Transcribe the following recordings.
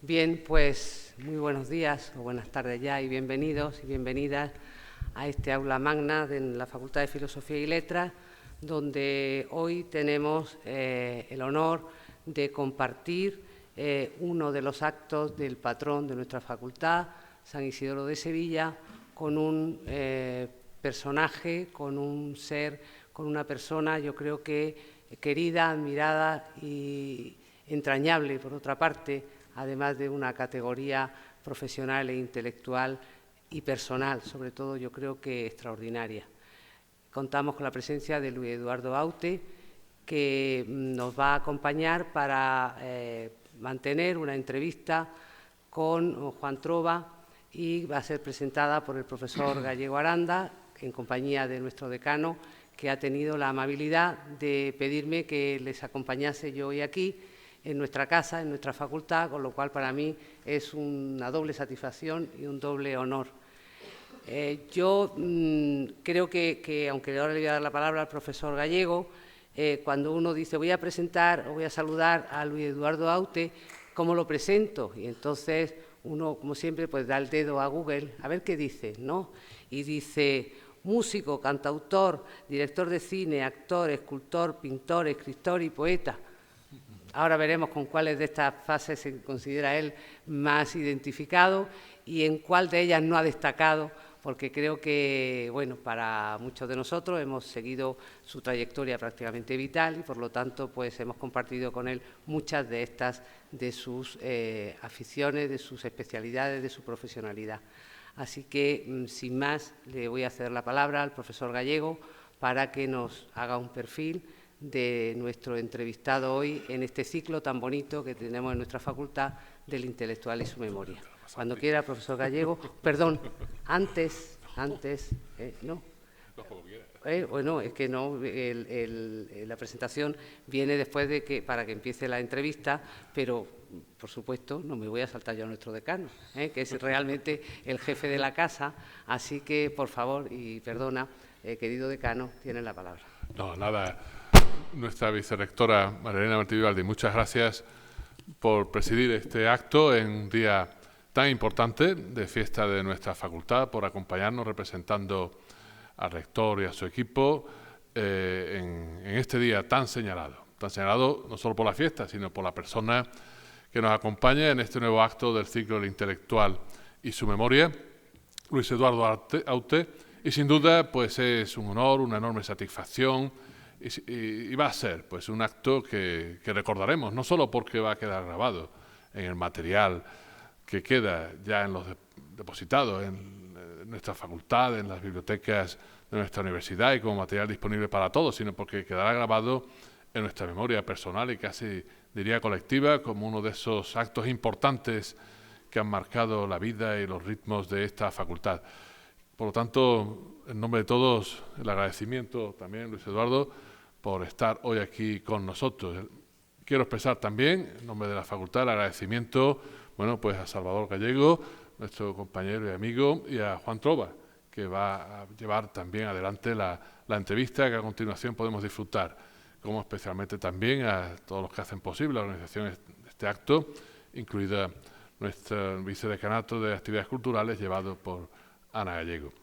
Bien, pues muy buenos días o buenas tardes ya y bienvenidos y bienvenidas a este aula magna de la Facultad de Filosofía y Letras, donde hoy tenemos el honor de compartir uno de los actos del patrón de nuestra facultad, San Isidoro de Sevilla, con un personaje, con un ser, con una persona, yo creo que querida, admirada y entrañable, por otra parte, además de una categoría profesional e intelectual y personal, sobre todo yo creo que extraordinaria. Contamos con la presencia de Luis Eduardo Aute, que nos va a acompañar para mantener una entrevista con Juan Trova y va a ser presentada por el profesor Gallego Aranda, en compañía de nuestro decano, que ha tenido la amabilidad de pedirme que les acompañase yo hoy aquí, en nuestra casa, en nuestra facultad, con lo cual para mí es una doble satisfacción y un doble honor. Yo creo que, aunque ahora le voy a dar la palabra al profesor Gallego, cuando uno dice voy a presentar o voy a saludar a Luis Eduardo Aute, ¿cómo lo presento? Y entonces uno, como siempre, pues da el dedo a Google a ver qué dice, ¿no? Y dice músico, cantautor, director de cine, actor, escultor, pintor, escritor y poeta. Ahora veremos con cuáles de estas fases se considera él más identificado y en cuál de ellas no ha destacado, porque creo que, bueno, para muchos de nosotros hemos seguido su trayectoria prácticamente vital y, por lo tanto, pues hemos compartido con él muchas de estas, de sus aficiones, de sus especialidades, de su profesionalidad. Así que, sin más, le voy a ceder la palabra al profesor Gallego para que nos haga un perfil de nuestro entrevistado hoy en este ciclo tan bonito que tenemos en nuestra facultad del intelectual y su memoria. Cuando quiera, profesor Gallego. Perdón, antes, ¿no? Bueno, es que no, la presentación viene después de que, para que empiece la entrevista, pero, por supuesto, no me voy a saltar yo a nuestro decano, que es realmente el jefe de la casa, así que, por favor, y perdona, querido decano, tiene la palabra. No, nada. Nuestra vicerrectora María Elena Martí Vivaldi, muchas gracias por presidir este acto en un día tan importante de fiesta de nuestra facultad, por acompañarnos representando al rector y a su equipo en este día tan señalado no solo por la fiesta, sino por la persona que nos acompaña en este nuevo acto del ciclo del intelectual y su memoria, Luis Eduardo Aute, y sin duda pues es un honor, una enorme satisfacción y va a ser pues un acto que recordaremos, no solo porque va a quedar grabado en el material que queda ya en los depositados en nuestra facultad, en las bibliotecas de nuestra universidad y como material disponible para todos, sino porque quedará grabado en nuestra memoria personal y casi diría colectiva como uno de esos actos importantes que han marcado la vida y los ritmos de esta facultad. Por lo tanto, en nombre de todos, el agradecimiento también, Luis Eduardo, por estar hoy aquí con nosotros. Quiero expresar también, en nombre de la facultad, el agradecimiento, bueno, pues a Salvador Gallego, nuestro compañero y amigo, y a Juan Trova, que va a llevar también adelante la entrevista que a continuación podemos disfrutar, como especialmente también a todos los que hacen posible la organización de este acto, incluida nuestro vicedecanato de actividades culturales llevado por Ana Gallego.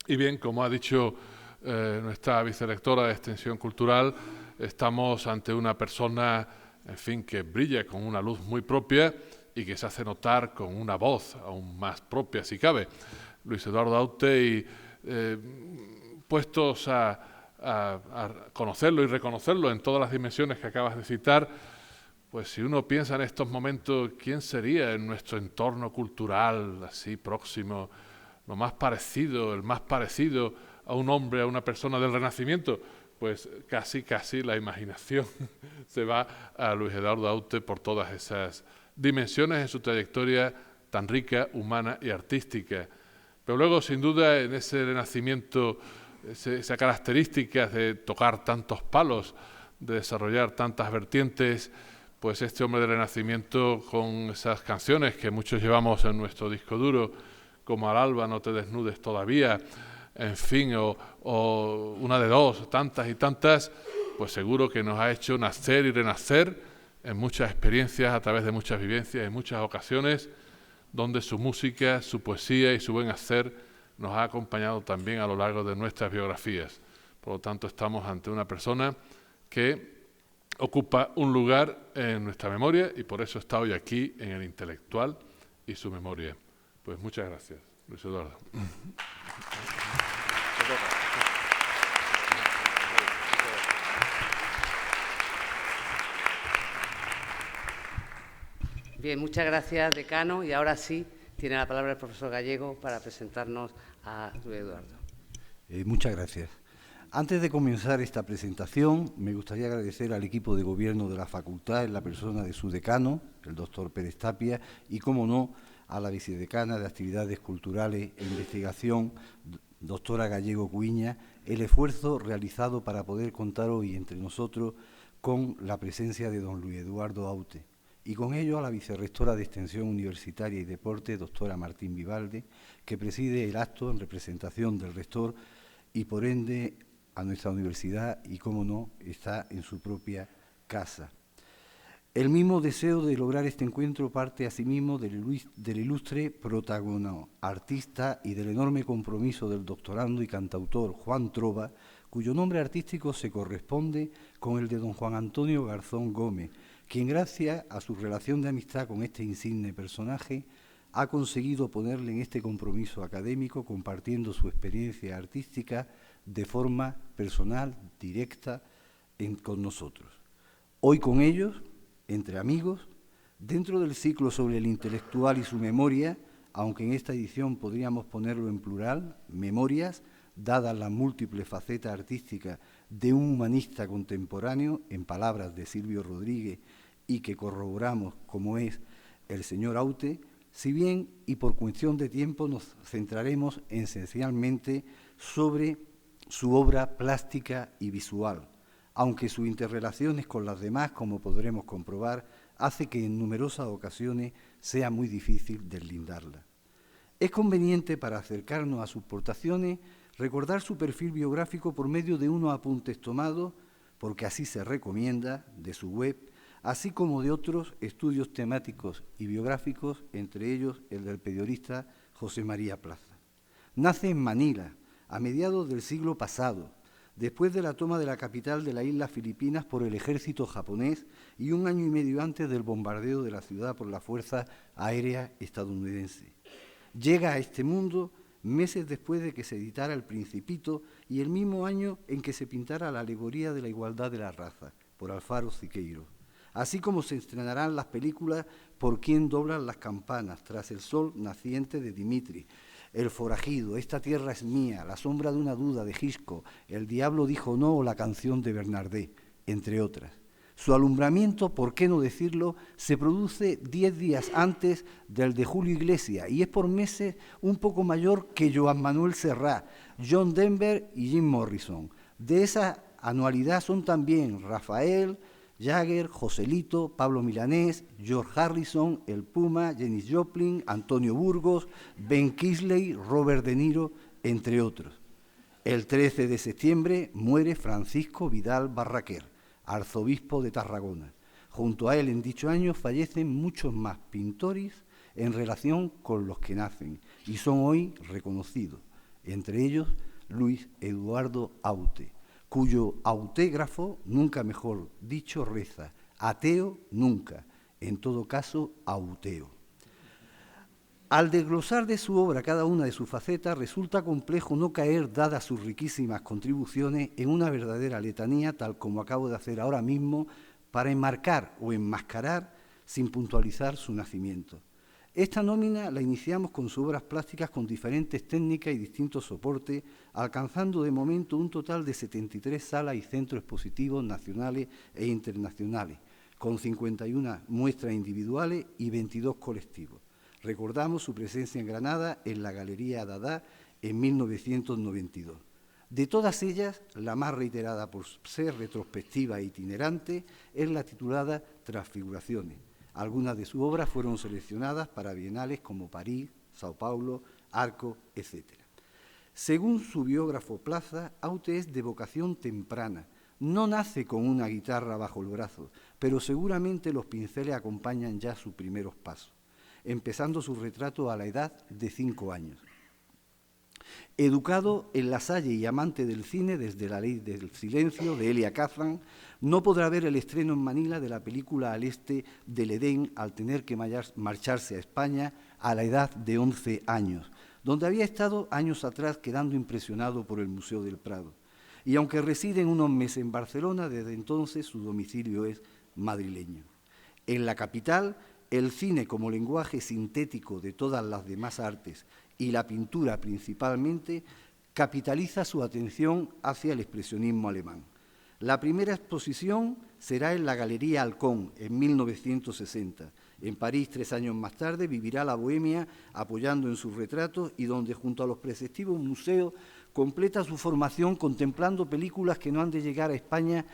Y bien, como ha dicho nuestra vicerrectora de Extensión Cultural, estamos ante una persona, en fin, que brilla con una luz muy propia y que se hace notar con una voz aún más propia, si cabe. Luis Eduardo Aute, y puestos a conocerlo y reconocerlo en todas las dimensiones que acabas de citar, pues si uno piensa en estos momentos, ¿quién sería en nuestro entorno cultural así próximo lo más parecido, el más parecido a un hombre, a una persona del Renacimiento? Pues casi la imaginación se va a Luis Eduardo Aute por todas esas dimensiones en su trayectoria tan rica, humana y artística. Pero luego, sin duda, en ese Renacimiento, esa característica de tocar tantos palos, de desarrollar tantas vertientes, pues este hombre del Renacimiento, con esas canciones que muchos llevamos en nuestro disco duro, como Al alba no te desnudes todavía, en fin, o una de dos, tantas y tantas, pues seguro que nos ha hecho nacer y renacer en muchas experiencias, a través de muchas vivencias, en muchas ocasiones, donde su música, su poesía y su buen hacer nos ha acompañado también a lo largo de nuestras biografías. Por lo tanto, estamos ante una persona que ocupa un lugar en nuestra memoria y por eso está hoy aquí en el intelectual y su memoria. Pues muchas gracias, Luis Eduardo. Bien, muchas gracias, decano. Y ahora sí, tiene la palabra el profesor Gallego para presentarnos a Luis Eduardo. Muchas gracias. Antes de comenzar esta presentación, me gustaría agradecer al equipo de gobierno de la facultad, en la persona de su decano, el doctor Pérez Tapia, y, como no, a la vicedecana de Actividades Culturales e Investigación, doctora Gallego Cuiña, el esfuerzo realizado para poder contar hoy entre nosotros con la presencia de don Luis Eduardo Aute, y con ello a la vicerrectora de Extensión Universitaria y Deporte, doctora Martín Vivalde, que preside el acto en representación del rector y, por ende, a nuestra universidad y, como no, está en su propia casa. El mismo deseo de lograr este encuentro parte asimismo del ilustre protagonista, artista y del enorme compromiso del doctorando y cantautor Juan Trova, cuyo nombre artístico se corresponde con el de don Juan Antonio Garzón Gómez, quien, gracias a su relación de amistad con este insigne personaje, ha conseguido ponerle en este compromiso académico, compartiendo su experiencia artística de forma personal, directa, con nosotros. Hoy con ellos, entre amigos, dentro del ciclo sobre el intelectual y su memoria, aunque en esta edición podríamos ponerlo en plural, memorias, dadas las múltiples facetas artísticas de un humanista contemporáneo, en palabras de Silvio Rodríguez, y que corroboramos como es el señor Aute, si bien, y por cuestión de tiempo, nos centraremos esencialmente sobre su obra plástica y visual, aunque sus interrelaciones con las demás, como podremos comprobar, hace que en numerosas ocasiones sea muy difícil deslindarla. Es conveniente, para acercarnos a sus aportaciones, recordar su perfil biográfico por medio de unos apuntes tomados, porque así se recomienda, de su web, así como de otros estudios temáticos y biográficos, entre ellos el del periodista José María Plaza. Nace en Manila, a mediados del siglo pasado, después de la toma de la capital de las Islas Filipinas por el ejército japonés y un año y medio antes del bombardeo de la ciudad por la Fuerza Aérea Estadounidense. Llega a este mundo meses después de que se editara El Principito y el mismo año en que se pintara la alegoría de la igualdad de la raza, por Alfaro Siqueiro. Así como se estrenarán las películas Por quién doblan las campanas, Tras el sol naciente de Dimitri, El forajido, Esta tierra es mía, La sombra de una duda de Hitchcock, El diablo dijo no o La canción de Bernardet, entre otras. Su alumbramiento, por qué no decirlo, se produce 10 días antes del de Julio Iglesias y es por meses un poco mayor que Joan Manuel Serrat, John Denver y Jim Morrison. De esa anualidad son también Rafael, Jagger, Joselito, Pablo Milanés, George Harrison, El Puma, Janis Joplin, Antonio Burgos, Ben Kingsley, Robert De Niro, entre otros. El 13 de septiembre muere Francisco Vidal Barraquer, arzobispo de Tarragona. Junto a él en dicho año fallecen muchos más pintores en relación con los que nacen y son hoy reconocidos, entre ellos Luis Eduardo Aute, cuyo autégrafo, nunca mejor dicho, reza: ateo nunca, en todo caso auteo. Al desglosar de su obra cada una de sus facetas, resulta complejo no caer, dadas sus riquísimas contribuciones, en una verdadera letanía, tal como acabo de hacer ahora mismo, para enmarcar o enmascarar sin puntualizar su nacimiento. Esta nómina la iniciamos con sus obras plásticas con diferentes técnicas y distintos soportes, alcanzando de momento un total de 73 salas y centros expositivos nacionales e internacionales, con 51 muestras individuales y 22 colectivos. Recordamos su presencia en Granada en la Galería Dada en 1992. De todas ellas, la más reiterada por ser retrospectiva e itinerante es la titulada Transfiguraciones. Algunas de sus obras fueron seleccionadas para bienales como París, Sao Paulo, Arco, etc. Según su biógrafo Plaza, Aute es de vocación temprana, No nace con una guitarra bajo el brazo, pero seguramente los pinceles acompañan ya sus primeros pasos, empezando su retrato a la edad de 5 años. Educado en La Salle y amante del cine desde La Ley del Silencio, de Elia Kazan, no podrá ver el estreno en Manila de la película Al Este del Edén al tener que marcharse a España a la edad de 11 años, donde había estado años atrás quedando impresionado por el Museo del Prado. Y aunque reside unos meses en Barcelona, desde entonces su domicilio es madrileño. En la capital, el cine como lenguaje sintético de todas las demás artes y la pintura principalmente, capitaliza su atención hacia el expresionismo alemán. La primera exposición será en la Galería Halcón, en 1960. En París, 3 años más tarde, vivirá la bohemia apoyando en sus retratos y donde, junto a los preceptivos museos, completa su formación contemplando películas que no han de llegar a España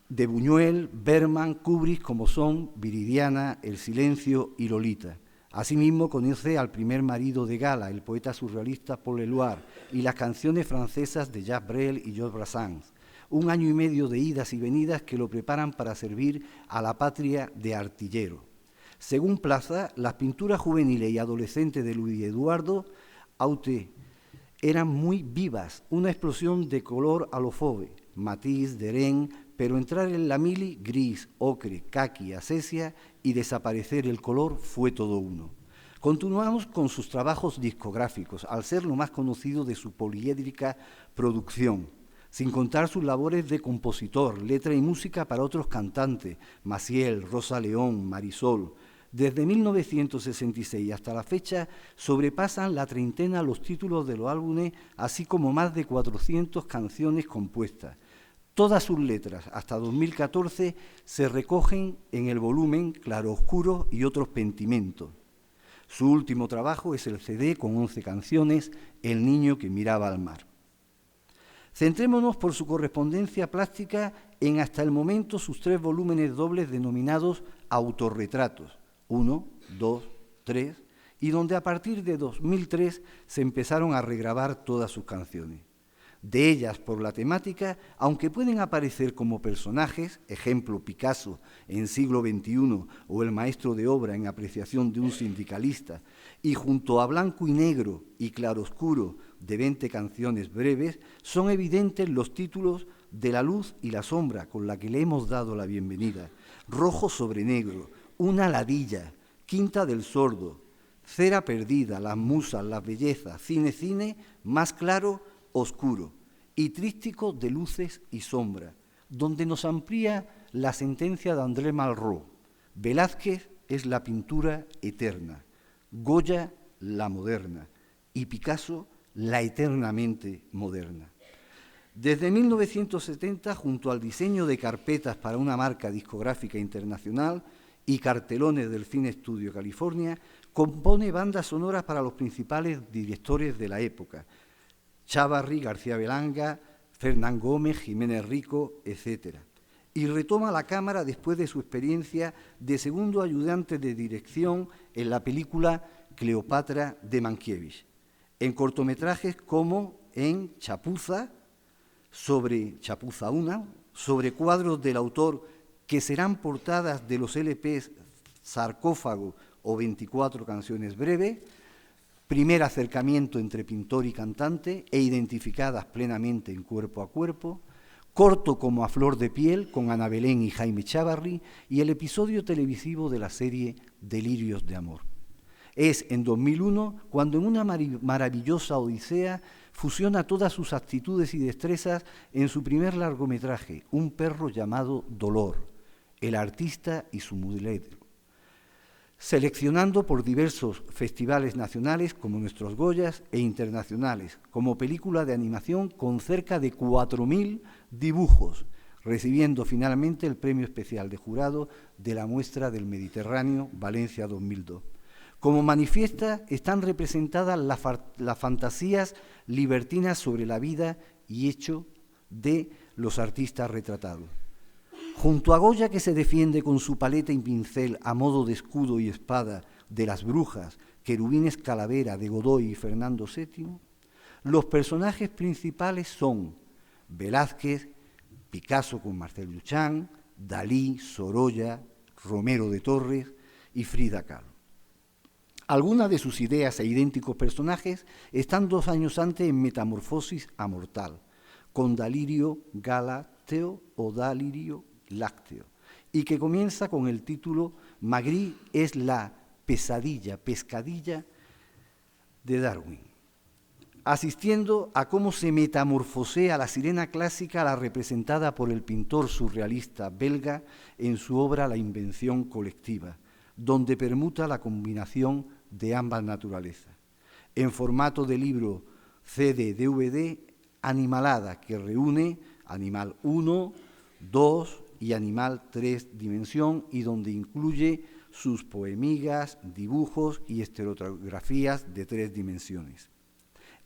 de Buñuel, Bergman, Kubrick, como son Viridiana, El Silencio y Lolita. Asimismo, conoce al primer marido de Gala, el poeta surrealista Paul Éluard, y las canciones francesas de Jacques Brel y Georges Brassens. 1 año y medio de idas y venidas que lo preparan para servir a la patria de artillero. Según Plaza, las pinturas juveniles y adolescentes de Luis Eduardo Aute eran muy vivas, una explosión de color a lo Fauve, Matisse, Derain, pero entrar en la mili, gris, ocre, caqui, asesia, y desaparecer el color fue todo uno. Continuamos con sus trabajos discográficos, al ser lo más conocido de su poliédrica producción, sin contar sus labores de compositor, letra y música para otros cantantes, Maciel, Rosa León, Marisol. Desde 1966 hasta la fecha sobrepasan la treintena los títulos de los álbumes, así como más de 400 canciones compuestas. Todas sus letras, hasta 2014, se recogen en el volumen Claroscuro y otros Pentimentos. Su último trabajo es el CD con 11 canciones, El niño que miraba al mar. Centrémonos por su correspondencia plástica en hasta el momento sus 3 volúmenes dobles denominados Autorretratos, 1, 2, 3, y donde a partir de 2003 se empezaron a regrabar todas sus canciones. De ellas, por la temática, aunque pueden aparecer como personajes, ejemplo Picasso en siglo XXI o el maestro de obra en apreciación de un sindicalista, y junto a Blanco y Negro y Claroscuro de 20 canciones breves, son evidentes los títulos de La luz y la sombra con la que le hemos dado la bienvenida, Rojo sobre negro, Una ladilla, Quinta del sordo, Cera perdida, Las musas, las bellezas, Cine, Más claro, Oscuro, y Tríptico de luces y sombra, donde nos amplía la sentencia de André Malraux. Velázquez es la pintura eterna, Goya la moderna y Picasso la eternamente moderna. Desde 1970, junto al diseño de carpetas para una marca discográfica internacional y cartelones del Cine Studio California, compone bandas sonoras para los principales directores de la época, Chávarri, García Belanga, Fernán Gómez, Jiménez Rico, etc. Y retoma la cámara después de su experiencia de segundo ayudante de dirección en la película Cleopatra de Mankiewicz, en cortometrajes como en Chapuza 1, sobre cuadros del autor que serán portadas de los LPs Sarcófago o 24 canciones breves, primer acercamiento entre pintor y cantante e identificadas plenamente en Cuerpo a Cuerpo, corto como A flor de piel con Ana Belén y Jaime Chávarri y el episodio televisivo de la serie Delirios de amor. Es en 2001 cuando en una maravillosa odisea fusiona todas sus aptitudes y destrezas en su primer largometraje, Un perro llamado Dolor, El artista y su muletero, seleccionando por diversos festivales nacionales como nuestros Goyas e internacionales, como película de animación con cerca de 4.000 dibujos, recibiendo finalmente el premio especial de jurado de la Muestra del Mediterráneo Valencia 2002. Como manifiesta están representadas las fantasías libertinas sobre la vida y hecho de los artistas retratados. Junto a Goya, que se defiende con su paleta y pincel a modo de escudo y espada de Las brujas, Querubines Calavera de Godoy y Fernando VII, los personajes principales son Velázquez, Picasso con Marcel Duchamp, Dalí, Sorolla, Romero de Torres y Frida Kahlo. Algunas de sus ideas e idénticos personajes están 2 años antes en Metamorfosis a Mortal, con Dalirio Galácteo o Dalirio Lácteo, y que comienza con el título Magritte es la pescadilla de Darwin, asistiendo a cómo se metamorfosea la sirena clásica, la representada por el pintor surrealista belga en su obra La invención colectiva, donde permuta la combinación de ambas naturalezas. En formato de libro CD-DVD, Animalada, que reúne Animal 1, 2 y Animal 3 dimensión, y donde incluye sus poemigas, dibujos y estereografías de 3 dimensiones.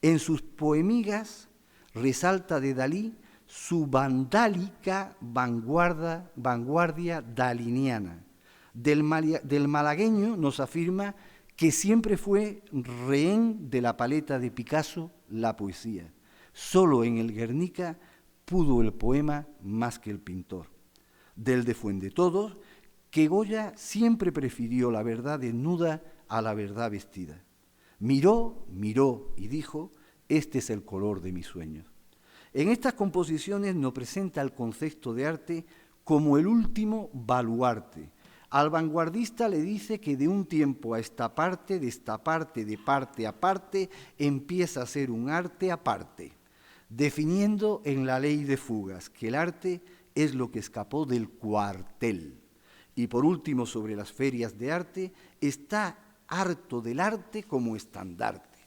En sus poemigas resalta de Dalí su vandálica vanguardia daliniana. Del malagueño nos afirma que siempre fue rehén de la paleta de Picasso, la poesía. Solo en el Guernica pudo el poema más que el pintor. Del de Fuendetodos, que Goya siempre prefirió la verdad desnuda a la verdad vestida. Miró y dijo, este es el color de mis sueños. En estas composiciones nos presenta el concepto de arte como el último baluarte. Al vanguardista le dice que de un tiempo a esta parte, de parte a parte, empieza a ser un arte aparte, definiendo en la ley de fugas que el arte es lo que escapó del cuartel. Y por último, sobre las ferias de arte, está harto del arte como estandarte.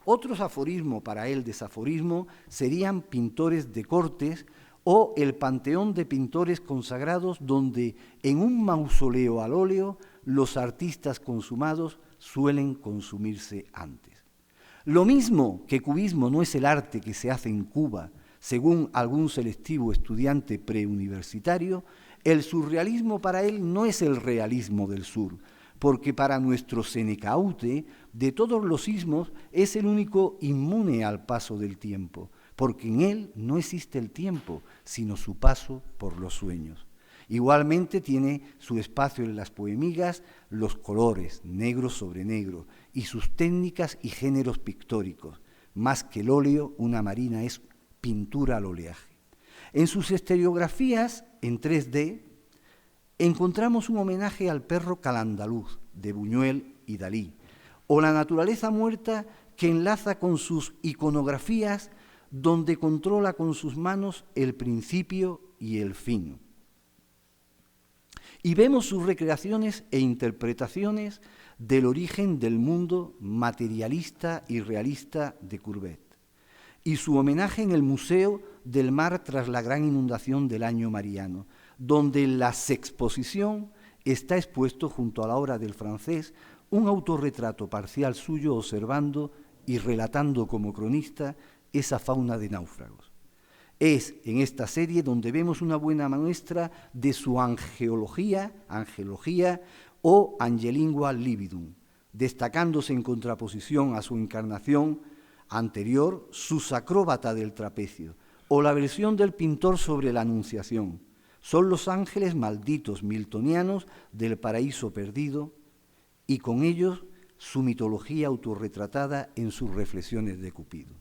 Otros aforismos para él, desaforismo, serían pintores de cortes o el panteón de pintores consagrados donde en un mausoleo al óleo los artistas consumados suelen consumirse antes. Lo mismo que cubismo no es el arte que se hace en Cuba, según algún selectivo estudiante preuniversitario, el surrealismo para él no es el realismo del sur, porque para nuestro Senecaute, de todos los ismos, es el único inmune al paso del tiempo, porque en él no existe el tiempo, sino su paso por los sueños. Igualmente tiene su espacio en las poemigas los colores, negro sobre negro, y sus técnicas y géneros pictóricos. Más que el óleo, una marina es pintura al oleaje. En sus estereografías, en 3D, encontramos un homenaje al perro calandaluz, de Buñuel y Dalí, o la naturaleza muerta que enlaza con sus iconografías, donde controla con sus manos el principio y el fin. Y vemos sus recreaciones e interpretaciones del origen del mundo materialista y realista de Courbet, y su homenaje en el Museo del Mar tras la gran inundación del año Mariano, donde en la sexposición está expuesto junto a la obra del francés un autorretrato parcial suyo observando y relatando como cronista esa fauna de náufragos. Es en esta serie donde vemos una buena muestra de su angelología o angelingua lividum, destacándose en contraposición a su encarnación anterior, sus acróbata del trapecio, o la versión del pintor sobre la Anunciación. Son los ángeles malditos miltonianos del paraíso perdido y con ellos su mitología autorretratada en sus reflexiones de Cupido.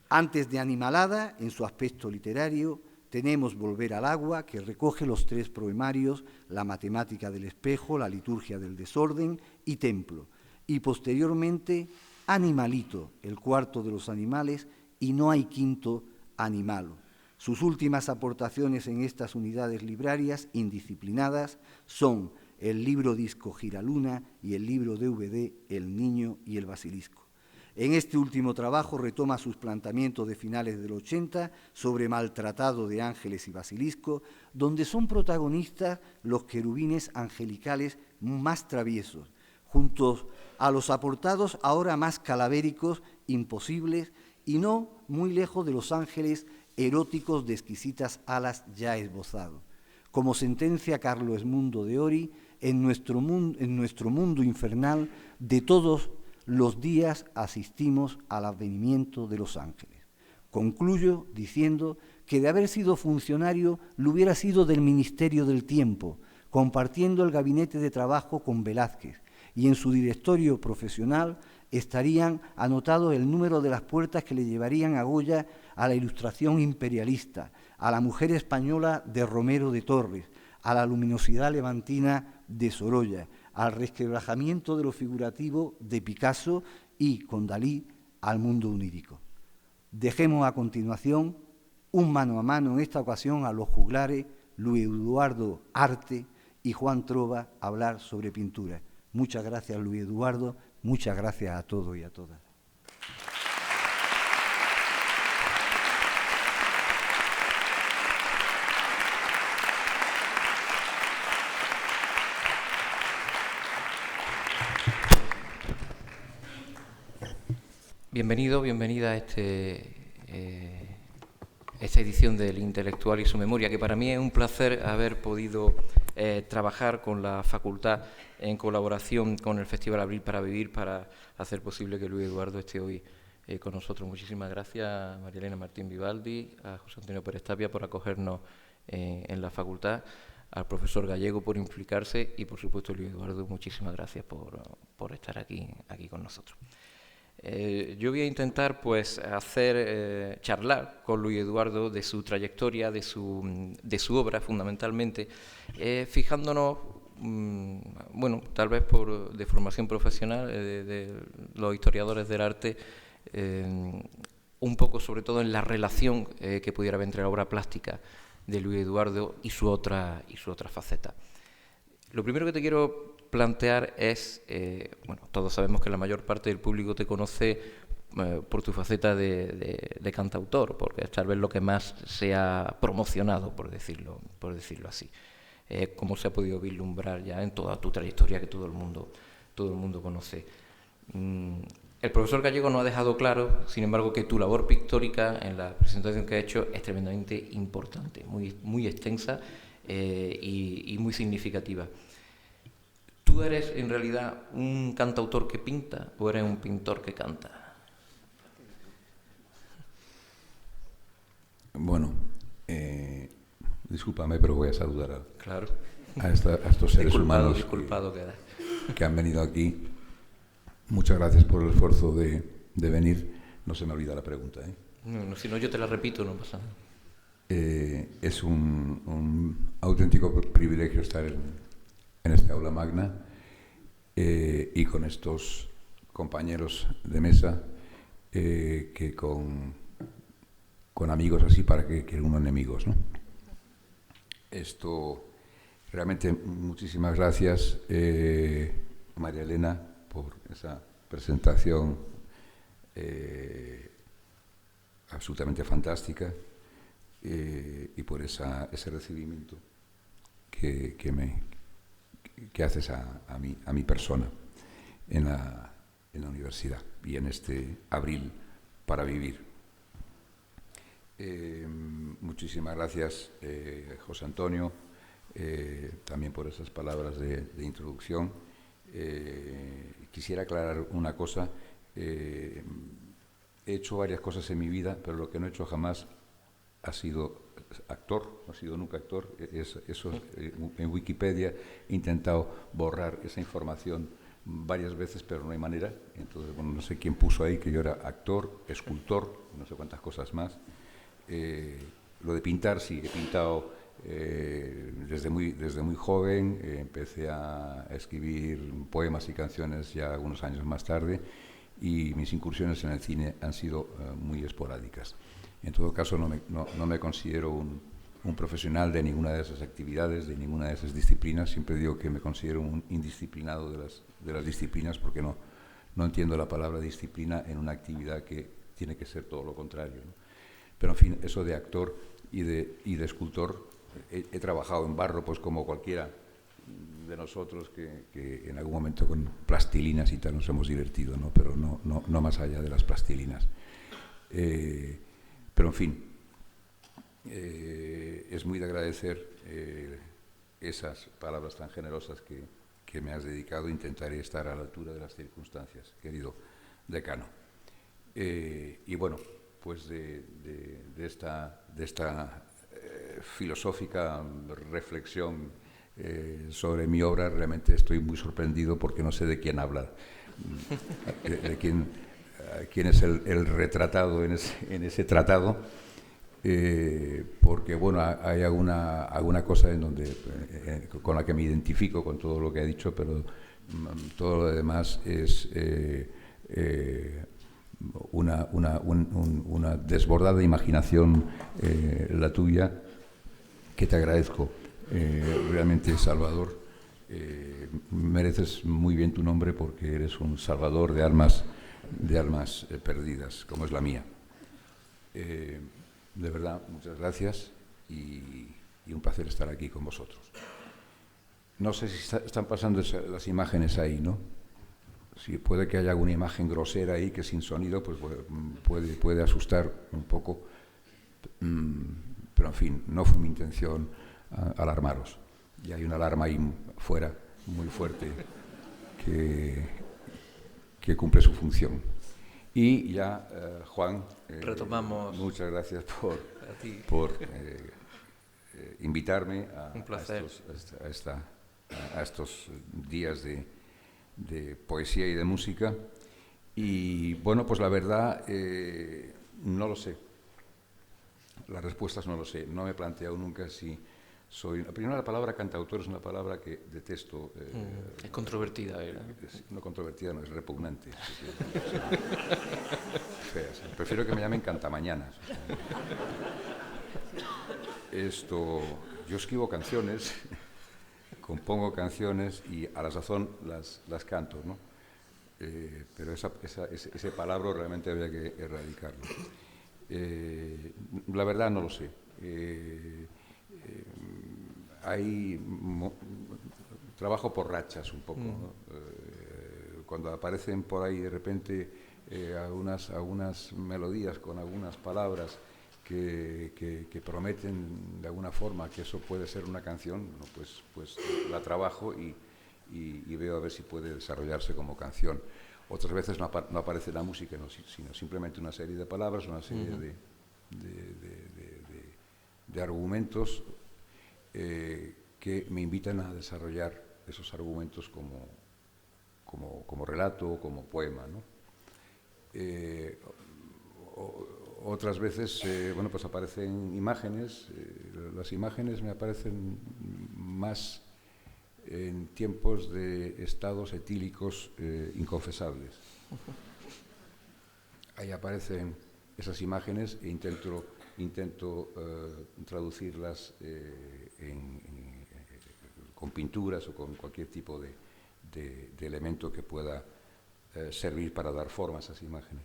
Antes de Animalada, en su aspecto literario, tenemos Volver al agua, que recoge los 3 poemarios, La matemática del espejo, La liturgia del desorden y Templo. Y posteriormente, Animalito, el cuarto de los animales, y No hay quinto animalo. Sus últimas aportaciones en estas unidades librarias indisciplinadas son el libro disco Giraluna y el libro DVD El niño y el basilisco. En este último trabajo retoma sus planteamientos de finales del 80 sobre Maltratado de ángeles y basilisco, donde son protagonistas los querubines angelicales más traviesos, junto a los aportados ahora más calavéricos, imposibles, y no muy lejos de los ángeles eróticos de exquisitas alas ya esbozados. Como sentencia Carlo Esmundo de Ori, en nuestro mundo infernal de todos los días asistimos al advenimiento de los ángeles. Concluyo diciendo que de haber sido funcionario lo hubiera sido del Ministerio del Tiempo, compartiendo el gabinete de trabajo con Velázquez, y en su directorio profesional estarían anotados el número de las puertas que le llevarían a Goya a la Ilustración imperialista, a la mujer española de Romero de Torres, a la luminosidad levantina de Sorolla, al resquebrajamiento de lo figurativo de Picasso y, con Dalí, al mundo onírico. Dejemos a continuación un mano a mano en esta ocasión a los juglares Luis Eduardo Arte y Juan Trova hablar sobre pintura. Muchas gracias, Luis Eduardo, muchas gracias a todos y a todas. Bienvenido, bienvenida a esta edición del Intelectual y su memoria, que para mí es un placer haber podido trabajar con la facultad en colaboración con el Festival Abril para Vivir para hacer posible que Luis Eduardo esté hoy con nosotros. Muchísimas gracias a María Elena Martín Vivaldi, a José Antonio Pérez Tapia por acogernos en la facultad, al profesor Gallego por implicarse y, por supuesto, Luis Eduardo, muchísimas gracias por estar aquí con nosotros. Yo voy a intentar pues charlar con Luis Eduardo de su trayectoria, de su obra fundamentalmente, fijándonos, bueno, tal vez de formación profesional de los historiadores del arte, un poco sobre todo en la relación que pudiera haber entre la obra plástica de Luis Eduardo y su otra faceta. Lo primero que te quiero plantear es, bueno, todos sabemos que la mayor parte del público te conoce por tu faceta de cantautor, porque es tal vez lo que más se ha promocionado, por decirlo así. Como se ha podido vislumbrar ya en toda tu trayectoria que todo el mundo conoce. El profesor Gallego nos ha dejado claro, sin embargo, que tu labor pictórica en la presentación que ha hecho es tremendamente importante, muy extensa y muy significativa. ¿Tú eres en realidad un cantautor que pinta o eres un pintor que canta? Bueno, discúlpame, pero voy a saludar Claro. a estos seres humanos disculpado que han venido aquí. Muchas gracias por el esfuerzo de venir. No se me olvida la pregunta, ¿eh? No, si no, yo te la repito, no pasa nada. Es un auténtico privilegio estar en este aula magna y con estos compañeros de mesa que con amigos así para que uno enemigos, ¿no? Esto, realmente muchísimas gracias, María Elena, por esa presentación absolutamente fantástica y por ese recibimiento que haces a mi persona en la universidad y en este Abril para Vivir. Muchísimas gracias, José Antonio, también por esas palabras de introducción. Quisiera aclarar una cosa. He hecho varias cosas en mi vida, pero lo que no he hecho jamás ha sido actor, no he sido nunca actor. Eso en Wikipedia he intentado borrar esa información varias veces, pero no hay manera. Entonces, bueno, no sé quién puso ahí que yo era actor, escultor, no sé cuántas cosas más. Lo de pintar, sí, he pintado desde muy joven. Empecé a escribir poemas y canciones ya algunos años más tarde, y mis incursiones en el cine han sido muy esporádicas. En todo caso, no me considero un profesional de ninguna de esas actividades, de ninguna de esas disciplinas. Siempre digo que me considero un indisciplinado de las disciplinas, porque no entiendo la palabra disciplina en una actividad que tiene que ser todo lo contrario, ¿no? Pero, en fin, eso de actor y de escultor, he trabajado en barro, pues como cualquiera de nosotros que en algún momento con plastilinas y tal nos hemos divertido, ¿no? Pero no más allá de las plastilinas. Pero, en fin, es muy de agradecer esas palabras tan generosas que me has dedicado. Intentaré estar a la altura de las circunstancias, querido decano. Y bueno, después de esta filosófica reflexión sobre mi obra, realmente estoy muy sorprendido porque no sé de quién habla, de quién es el retratado en ese tratado, porque bueno, hay alguna cosa en donde con la que me identifico con todo lo que ha dicho, pero todo lo demás es una desbordada imaginación, la tuya, que te agradezco. Realmente, Salvador, mereces muy bien tu nombre porque eres un salvador de almas perdidas, como es la mía. De verdad, muchas gracias y un placer estar aquí con vosotros. No sé si están pasando las imágenes ahí, ¿no? Si puede que haya alguna imagen grosera ahí que sin sonido pues puede asustar un poco, pero en fin, no fue mi intención alarmaros. Y hay una alarma ahí fuera muy fuerte que cumple su función. Y ya, Juan, retomamos. Muchas gracias por invitarme a estos días de poesía y de música. Y bueno, pues la verdad, no lo sé. Las respuestas no lo sé. No me he planteado nunca si soy... Primero, la palabra cantautor es una palabra que detesto. Es controvertida, ¿verdad? No controvertida, no, es repugnante. Prefiero que me llamen cantamañanas. Yo escribo canciones, compongo canciones y a la sazón las canto, ¿no? Pero ese palabra realmente había que erradicarlo. La verdad no lo sé. Trabajo por rachas un poco, ¿no? Cuando aparecen por ahí de repente algunas melodías con algunas palabras que prometen de alguna forma que eso puede ser una canción, bueno, pues la trabajo y veo a ver si puede desarrollarse como canción. Otras veces no aparece la música, sino simplemente una serie de palabras, una serie de argumentos que me invitan a desarrollar esos argumentos como relato o como poema, ¿no? Otras veces, bueno, pues aparecen imágenes. Las imágenes me aparecen más en tiempos de estados etílicos inconfesables. Ahí aparecen esas imágenes e intento traducirlas con pinturas o con cualquier tipo de elemento que pueda servir para dar forma a esas imágenes.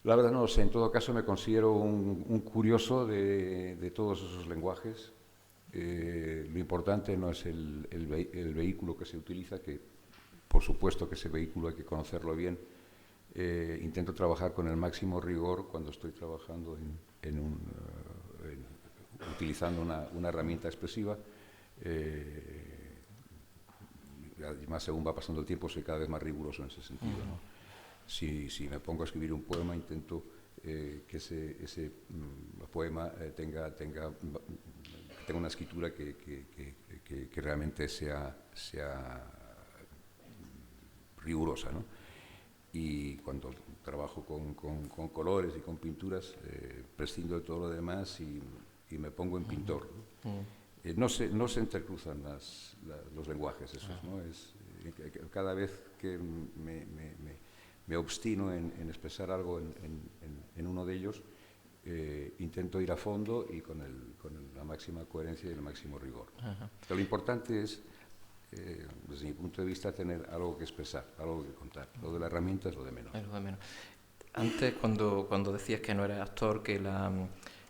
La verdad no lo sé. En todo caso me considero un curioso de todos esos lenguajes. Lo importante no es el vehículo que se utiliza, que por supuesto que ese vehículo hay que conocerlo bien. Intento trabajar con el máximo rigor cuando estoy trabajando utilizando una herramienta expresiva. Además, según va pasando el tiempo, soy cada vez más riguroso en ese sentido, ¿no? Si me pongo a escribir un poema, intento que ese poema tenga una escritura que realmente sea rigurosa, ¿no? Y cuando trabajo con colores y con pinturas, prescindo de todo lo demás y me pongo en pintor, ¿no? No se intercruzan los lenguajes esos, ¿no? Cada vez que me obstino en expresar algo en uno de ellos, intento ir a fondo y con la máxima coherencia y el máximo rigor. Pero lo importante es, desde mi punto de vista, tener algo que expresar, algo que contar. Lo de la herramienta es lo de menos. Antes, cuando decías que no eras actor, que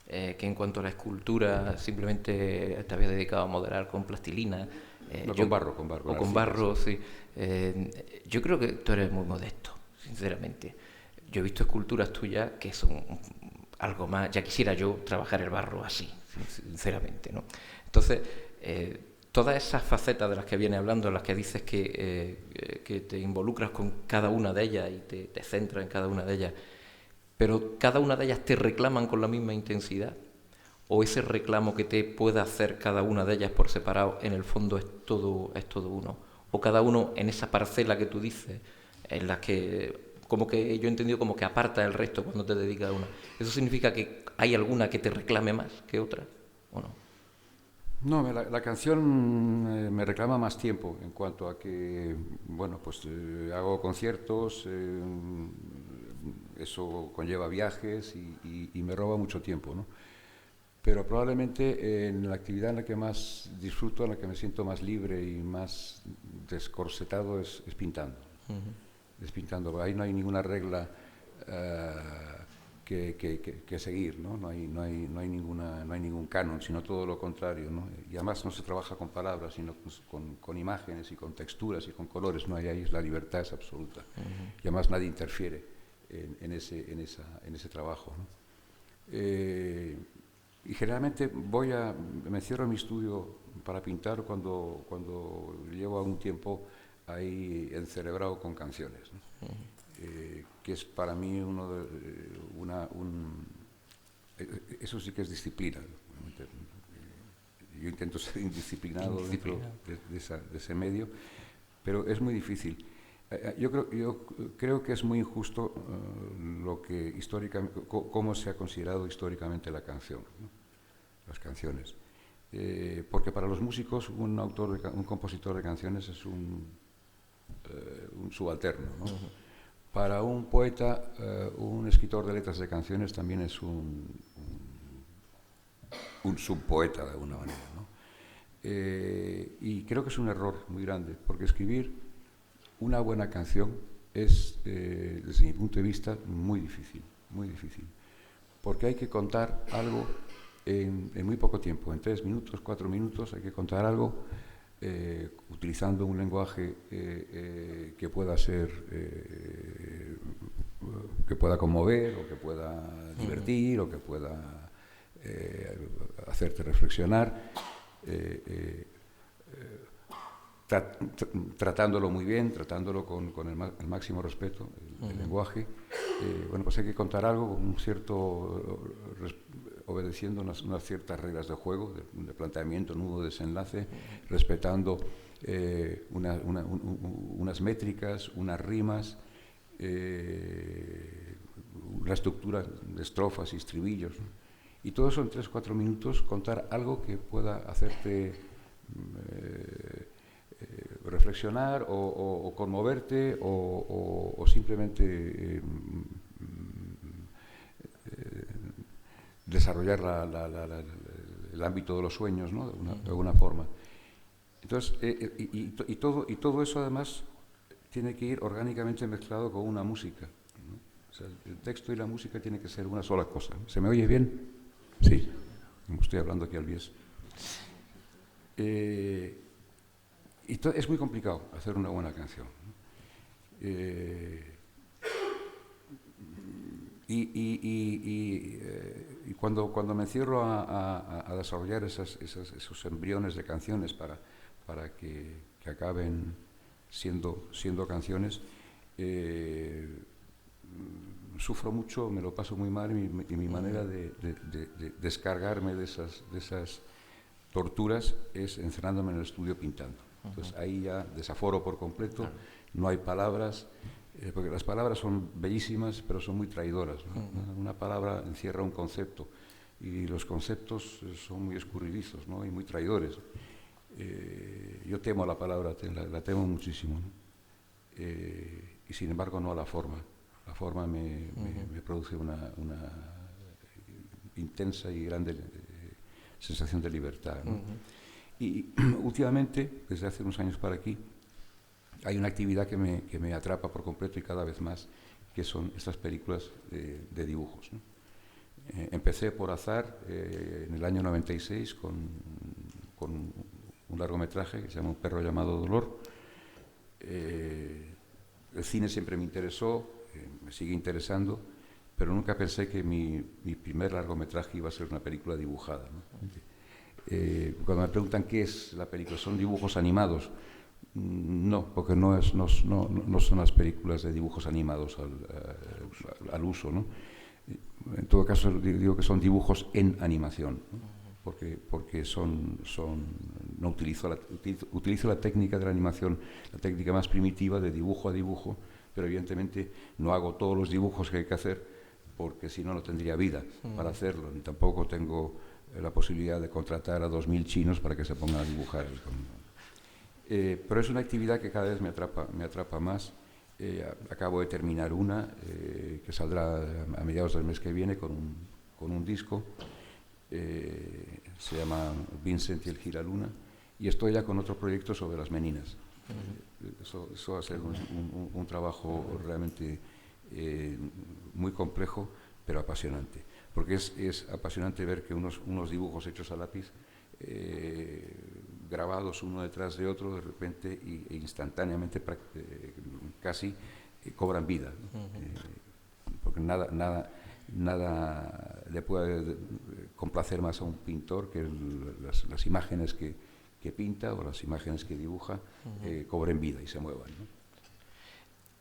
en cuanto a la escultura simplemente te habías dedicado a modelar con plastilina. Con barro. O con barro, sí. Yo creo que tú eres muy modesto, sinceramente. Yo he visto esculturas tuyas que son algo más. Ya quisiera yo trabajar el barro así, sinceramente, ¿no? Entonces, todas esas facetas de las que vienes hablando, en las que dices que te involucras con cada una de ellas y te centras en cada una de ellas, pero cada una de ellas te reclaman con la misma intensidad, o ese reclamo que te pueda hacer cada una de ellas por separado, en el fondo es todo uno, o cada uno en esa parcela que tú dices, en la que, como que yo he entendido como que aparta el resto cuando te dedicas a una. ¿Eso significa que hay alguna que te reclame más que otra, o no? No, la canción me reclama más tiempo en cuanto a que, bueno, pues hago conciertos, eso conlleva viajes y me roba mucho tiempo, ¿no? Pero probablemente en la actividad en la que más disfruto, en la que me siento más libre y más descorsetado es pintando. Es pintando. Ahí no hay ninguna regla que seguir, ¿no? No hay ningún canon, sino todo lo contrario, ¿no? Y además no se trabaja con palabras, sino con imágenes y con texturas y con colores, ¿no? Ahí la libertad es absoluta. Y además nadie interfiere en ese trabajo, ¿no? Y generalmente me encierro en mi estudio para pintar cuando llevo algún tiempo ahí encerebrado con canciones, ¿no? Que es para mí eso sí que es disciplina. Yo intento ser indisciplinado dentro de ese medio, pero es muy difícil. Yo creo que es muy injusto lo que históricamente, cómo se ha considerado históricamente la canción, ¿no? Las canciones, porque para los músicos un compositor de canciones es un subalterno, ¿no? Para un poeta, un escritor de letras de canciones también es un subpoeta de alguna manera, ¿no? Y creo que es un error muy grande, porque escribir una buena canción es, desde mi punto de vista, muy difícil, porque hay que contar algo en muy poco tiempo, en 3 minutos, 4 minutos, hay que contar algo utilizando un lenguaje que pueda ser, que pueda conmover, o que pueda divertir, o que pueda hacerte reflexionar, tratándolo muy bien, tratándolo con el máximo respeto, el lenguaje. Bueno, pues hay que contar algo con un cierto, obedeciendo unas ciertas reglas de juego, de planteamiento, nudo, desenlace, respetando unas métricas, unas rimas, una estructura de estrofas y estribillos, ¿no? Y todo eso en 3 o 4 minutos, contar algo que pueda hacerte reflexionar o conmoverte o simplemente desarrollar el ámbito de los sueños, ¿no? De alguna forma. Entonces, y todo eso además tiene que ir orgánicamente mezclado con una música, ¿no? O sea, el texto y la música tienen que ser una sola cosa. ¿Se me oye bien? Sí, como estoy hablando aquí al bies. Es muy complicado hacer una buena canción, ¿no? Y cuando me encierro a desarrollar esos embriones de canciones para que acaben siendo canciones, sufro mucho, me lo paso muy mal, y mi manera de descargarme de esas torturas es encerrándome en el estudio pintando. Entonces ahí ya desaforo por completo, no hay palabras, porque las palabras son bellísimas, pero son muy traidoras, ¿no? Una palabra encierra un concepto, y los conceptos son muy escurridizos, ¿no? Y muy traidores. Yo temo a la palabra, la temo muchísimo, ¿no? Y sin embargo no a la forma. La forma me produce una intensa y grande sensación de libertad, ¿no? Y últimamente, desde hace unos años para aquí, hay una actividad que me atrapa por completo y cada vez más, que son estas películas de dibujos, ¿no? Empecé por azar en el año 96 con un largometraje que se llama Un perro llamado Dolor. El cine siempre me interesó, me sigue interesando, pero nunca pensé que mi primer largometraje iba a ser una película dibujada, ¿no? Cuando me preguntan qué es la película, ¿son dibujos animados? No, porque no son las películas de dibujos animados al uso, ¿no? En todo caso, digo que son dibujos en animación, ¿no? Porque no utilizo la técnica de la animación, la técnica más primitiva de dibujo a dibujo, pero evidentemente no hago todos los dibujos que hay que hacer, porque si no, no tendría vida para hacerlo, ni tampoco tengo la posibilidad de contratar a 2000 chinos para que se pongan a dibujar. Pero es una actividad que cada vez me atrapa más. Acabo de terminar una que saldrá a mediados del mes que viene con un disco. Se llama Vincent y el Giraluna, y estoy ya con otro proyecto sobre las meninas. Eso va a ser un trabajo realmente muy complejo, pero apasionante, porque es apasionante ver que unos dibujos hechos a lápiz, grabados uno detrás de otro, de repente e instantáneamente casi cobran vida, porque nada le puede complacer más a un pintor que las imágenes que pinta o las imágenes que dibuja cobren vida y se muevan, ¿no?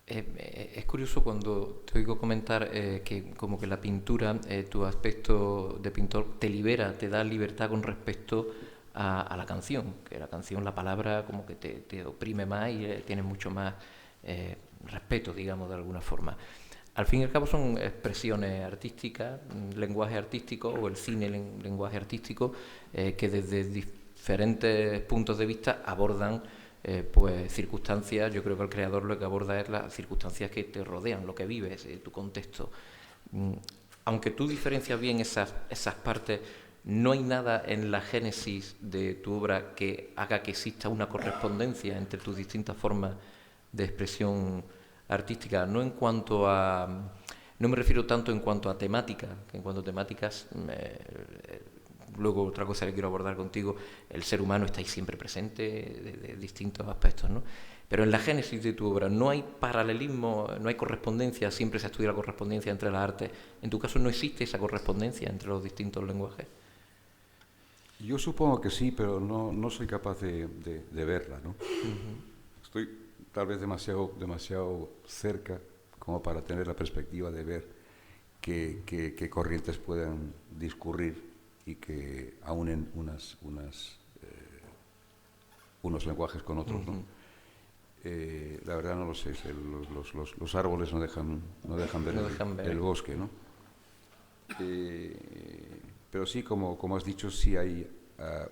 Es curioso cuando te oigo comentar que como que la pintura, tu aspecto de pintor te libera, te da libertad con respecto a la canción, que la canción, la palabra como que te oprime más y tienes mucho más respeto, digamos, de alguna forma. Al fin y al cabo son expresiones artísticas, lenguaje artístico, o el cine lenguaje artístico, que desde diferentes puntos de vista abordan pues circunstancias. Yo creo que el creador lo que aborda es las circunstancias que te rodean, lo que vives, tu contexto. Aunque tú diferencias bien esas partes, no hay nada en la génesis de tu obra que haga que exista una correspondencia entre tus distintas formas de expresión artística, no en cuanto a, no me refiero tanto en cuanto a temática, que en cuanto a temáticas, luego otra cosa que quiero abordar contigo, el ser humano está ahí siempre presente de distintos aspectos, ¿no? Pero en la génesis de tu obra no hay paralelismo, no hay correspondencia, siempre se estudia la correspondencia entre las artes. En tu caso no existe esa correspondencia entre los distintos lenguajes. Yo supongo que sí, pero no soy capaz de verla, ¿no? Estoy tal vez demasiado cerca como para tener la perspectiva de ver qué corrientes puedan discurrir y que aúnen unos lenguajes con otros, ¿no? La verdad no lo sé, los árboles no dejan ver el bosque, ¿no? Pero sí, como has dicho, sí hay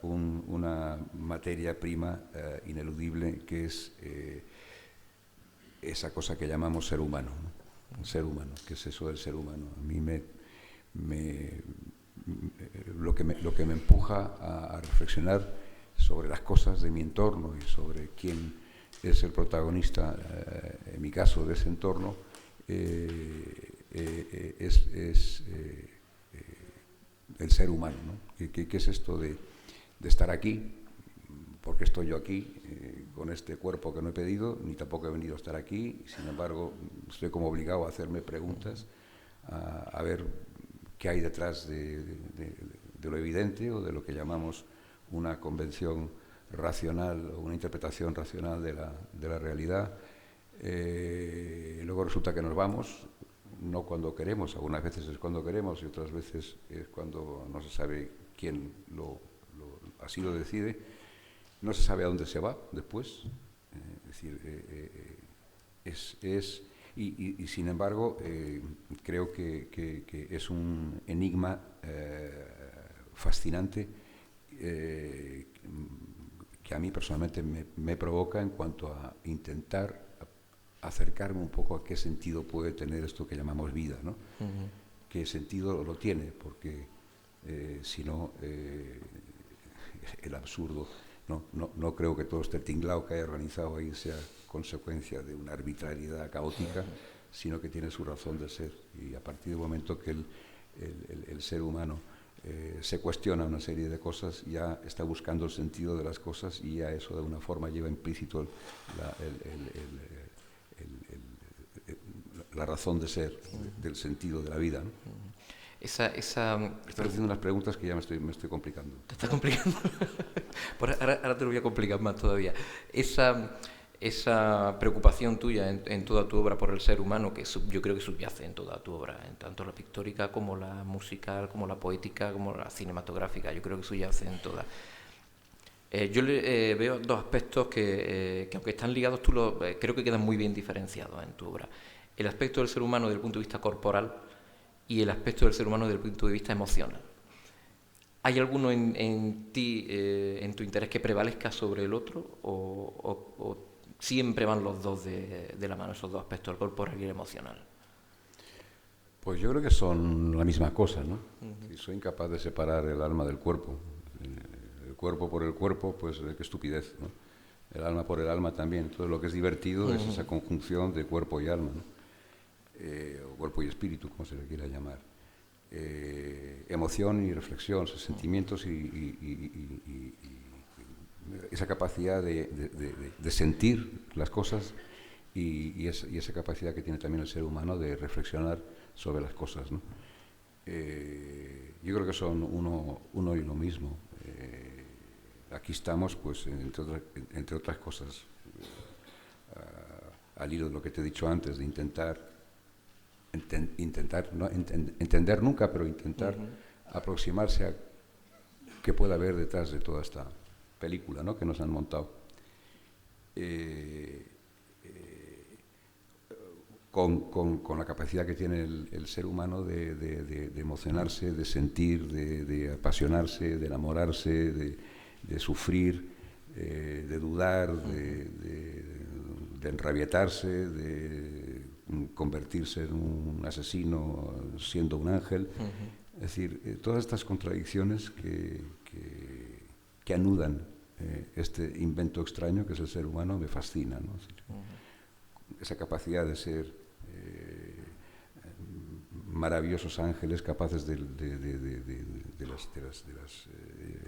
una materia prima ineludible, que es esa cosa que llamamos ser humano, ¿no? Un ser humano, ¿qué es eso del ser humano? A mí lo que me empuja a reflexionar sobre las cosas de mi entorno y sobre quién es el protagonista, en mi caso, de ese entorno, es el ser humano, ¿no? ¿Qué es esto de estar aquí? ¿Por qué estoy yo aquí con este cuerpo que no he pedido? Ni tampoco he venido a estar aquí. Sin embargo, estoy como obligado a hacerme preguntas, a ver qué hay detrás de lo evidente o de lo que llamamos una convención racional o una interpretación racional de la realidad. Luego resulta que nos vamos, no cuando queremos, algunas veces es cuando queremos y otras veces es cuando no se sabe quién así lo decide. No se sabe a dónde se va después, es decir, y sin embargo creo que es un enigma fascinante que a mí personalmente me provoca en cuanto a intentar acercarme un poco a qué sentido puede tener esto que llamamos vida, ¿no? ¿Qué sentido lo tiene? Porque si no, el absurdo. No creo que todo este tinglao que haya organizado ahí sea consecuencia de una arbitrariedad caótica, sino que tiene su razón de ser. Y a partir del momento que el ser humano se cuestiona una serie de cosas, ya está buscando el sentido de las cosas y ya eso de una forma lleva implícito la razón de ser, del sentido de la vida, ¿no? Estoy haciendo unas preguntas que ya me estoy complicando. ¿Te está complicando? Ahora te lo voy a complicar más todavía. esa preocupación tuya en toda tu obra por el ser humano, que yo creo que subyace en toda tu obra, en tanto la pictórica como la musical, como la poética, como la cinematográfica, yo creo que subyace en todas. Yo veo dos aspectos que aunque están ligados, creo que quedan muy bien diferenciados en tu obra. El aspecto del ser humano desde el punto de vista corporal y el aspecto del ser humano desde el punto de vista emocional. ¿Hay alguno en ti, en tu interés, que prevalezca sobre el otro o siempre van los dos de la mano, esos dos aspectos, el corporal y el emocional? Pues yo creo que son la misma cosa, ¿no? Soy incapaz de separar el alma del cuerpo. El cuerpo por el cuerpo, pues qué estupidez, ¿no? El alma por el alma también. Todo lo que es divertido es esa conjunción de cuerpo y alma, ¿no? O cuerpo y espíritu, como se le quiera llamar. Emoción y reflexión, sentimientos y esa capacidad de sentir las cosas y esa capacidad que tiene también el ser humano de reflexionar sobre las cosas, ¿no? Yo creo que son uno y lo mismo. Aquí estamos, pues, entre otras cosas, al hilo de lo que te he dicho antes, de intentar no entender nunca, pero intentar aproximarse a qué puede haber detrás de toda esta película, ¿no?, que nos han montado. Con la capacidad que tiene el ser humano de emocionarse, de sentir, de apasionarse, de enamorarse, de sufrir, de dudar, de enrabietarse, de convertirse en un asesino siendo un ángel. Es decir, todas estas contradicciones que anudan este invento extraño que es el ser humano me fascina, ¿no? Esa capacidad de ser maravillosos ángeles capaces de las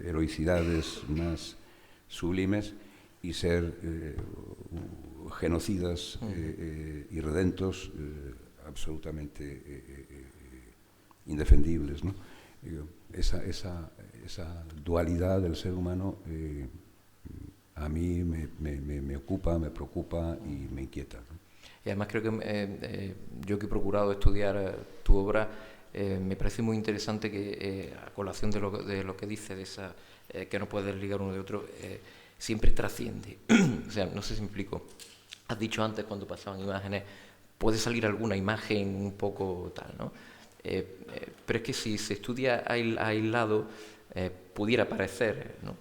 heroicidades más sublimes y ser genocidas y redentos absolutamente indefendibles, ¿no? Esa dualidad del ser humano a mí me ocupa, me preocupa y me inquieta, ¿no? Y además creo que yo que he procurado estudiar tu obra, me parece muy interesante que a colación de lo que dice, de esa que no puedes ligar uno de otro, siempre trasciende. O sea, no sé si me explico. Has dicho antes, cuando pasaban imágenes, puede salir alguna imagen un poco tal, ¿no? Pero es que si se estudia aislado, pudiera parecer, ¿no?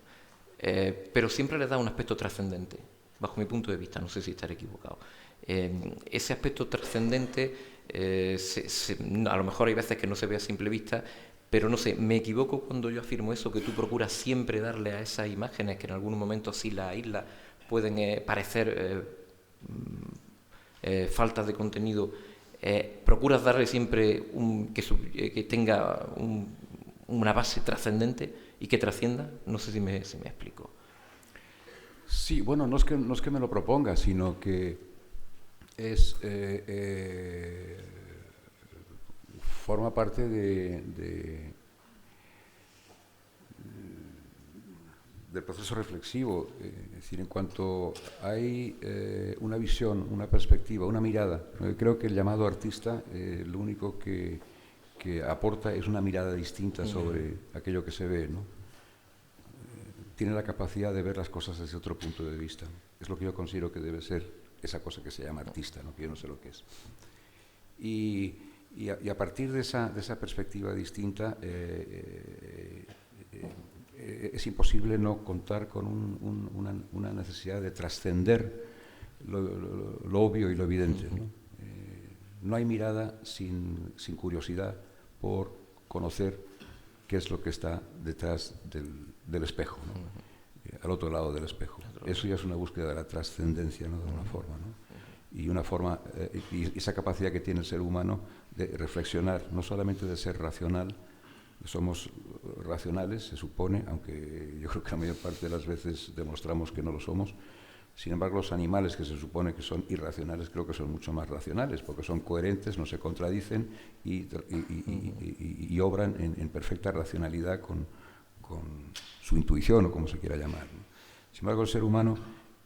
Pero siempre le da un aspecto trascendente, bajo mi punto de vista, no sé si estaré equivocado. Ese aspecto trascendente, a lo mejor hay veces que no se ve a simple vista, pero no sé, me equivoco cuando yo afirmo eso, que tú procuras siempre darle a esas imágenes, que en algunos momentos sí las aíslas pueden parecer faltas de contenido, procuras darle siempre que tenga una base trascendente y que trascienda. No sé si me explico. Sí, bueno, no es que me lo proponga, sino que forma parte del proceso reflexivo. Es decir, en cuanto hay una visión, una perspectiva, una mirada, creo que el llamado artista lo único que aporta es una mirada distinta sobre aquello que se ve, ¿no? Tiene la capacidad de ver las cosas desde otro punto de vista. Es lo que yo considero que debe ser esa cosa que se llama artista, ¿no?, que yo no sé lo que es. Y a partir de esa perspectiva distinta es imposible no contar con una necesidad de trascender lo obvio y lo evidente, ¿no? No hay mirada sin curiosidad por conocer qué es lo que está detrás del espejo, ¿no? Al otro lado del espejo. Eso ya es una búsqueda de la trascendencia, ¿no?, de una forma, ¿no? Y una forma, y esa capacidad que tiene el ser humano de reflexionar, no solamente de ser racional. Somos racionales, se supone, aunque yo creo que la mayor parte de las veces demostramos que no lo somos. Sin embargo, los animales que se supone que son irracionales, creo que son mucho más racionales, porque son coherentes, no se contradicen y obran en perfecta racionalidad con su intuición, o como se quiera llamar, ¿no? Sin embargo, el ser humano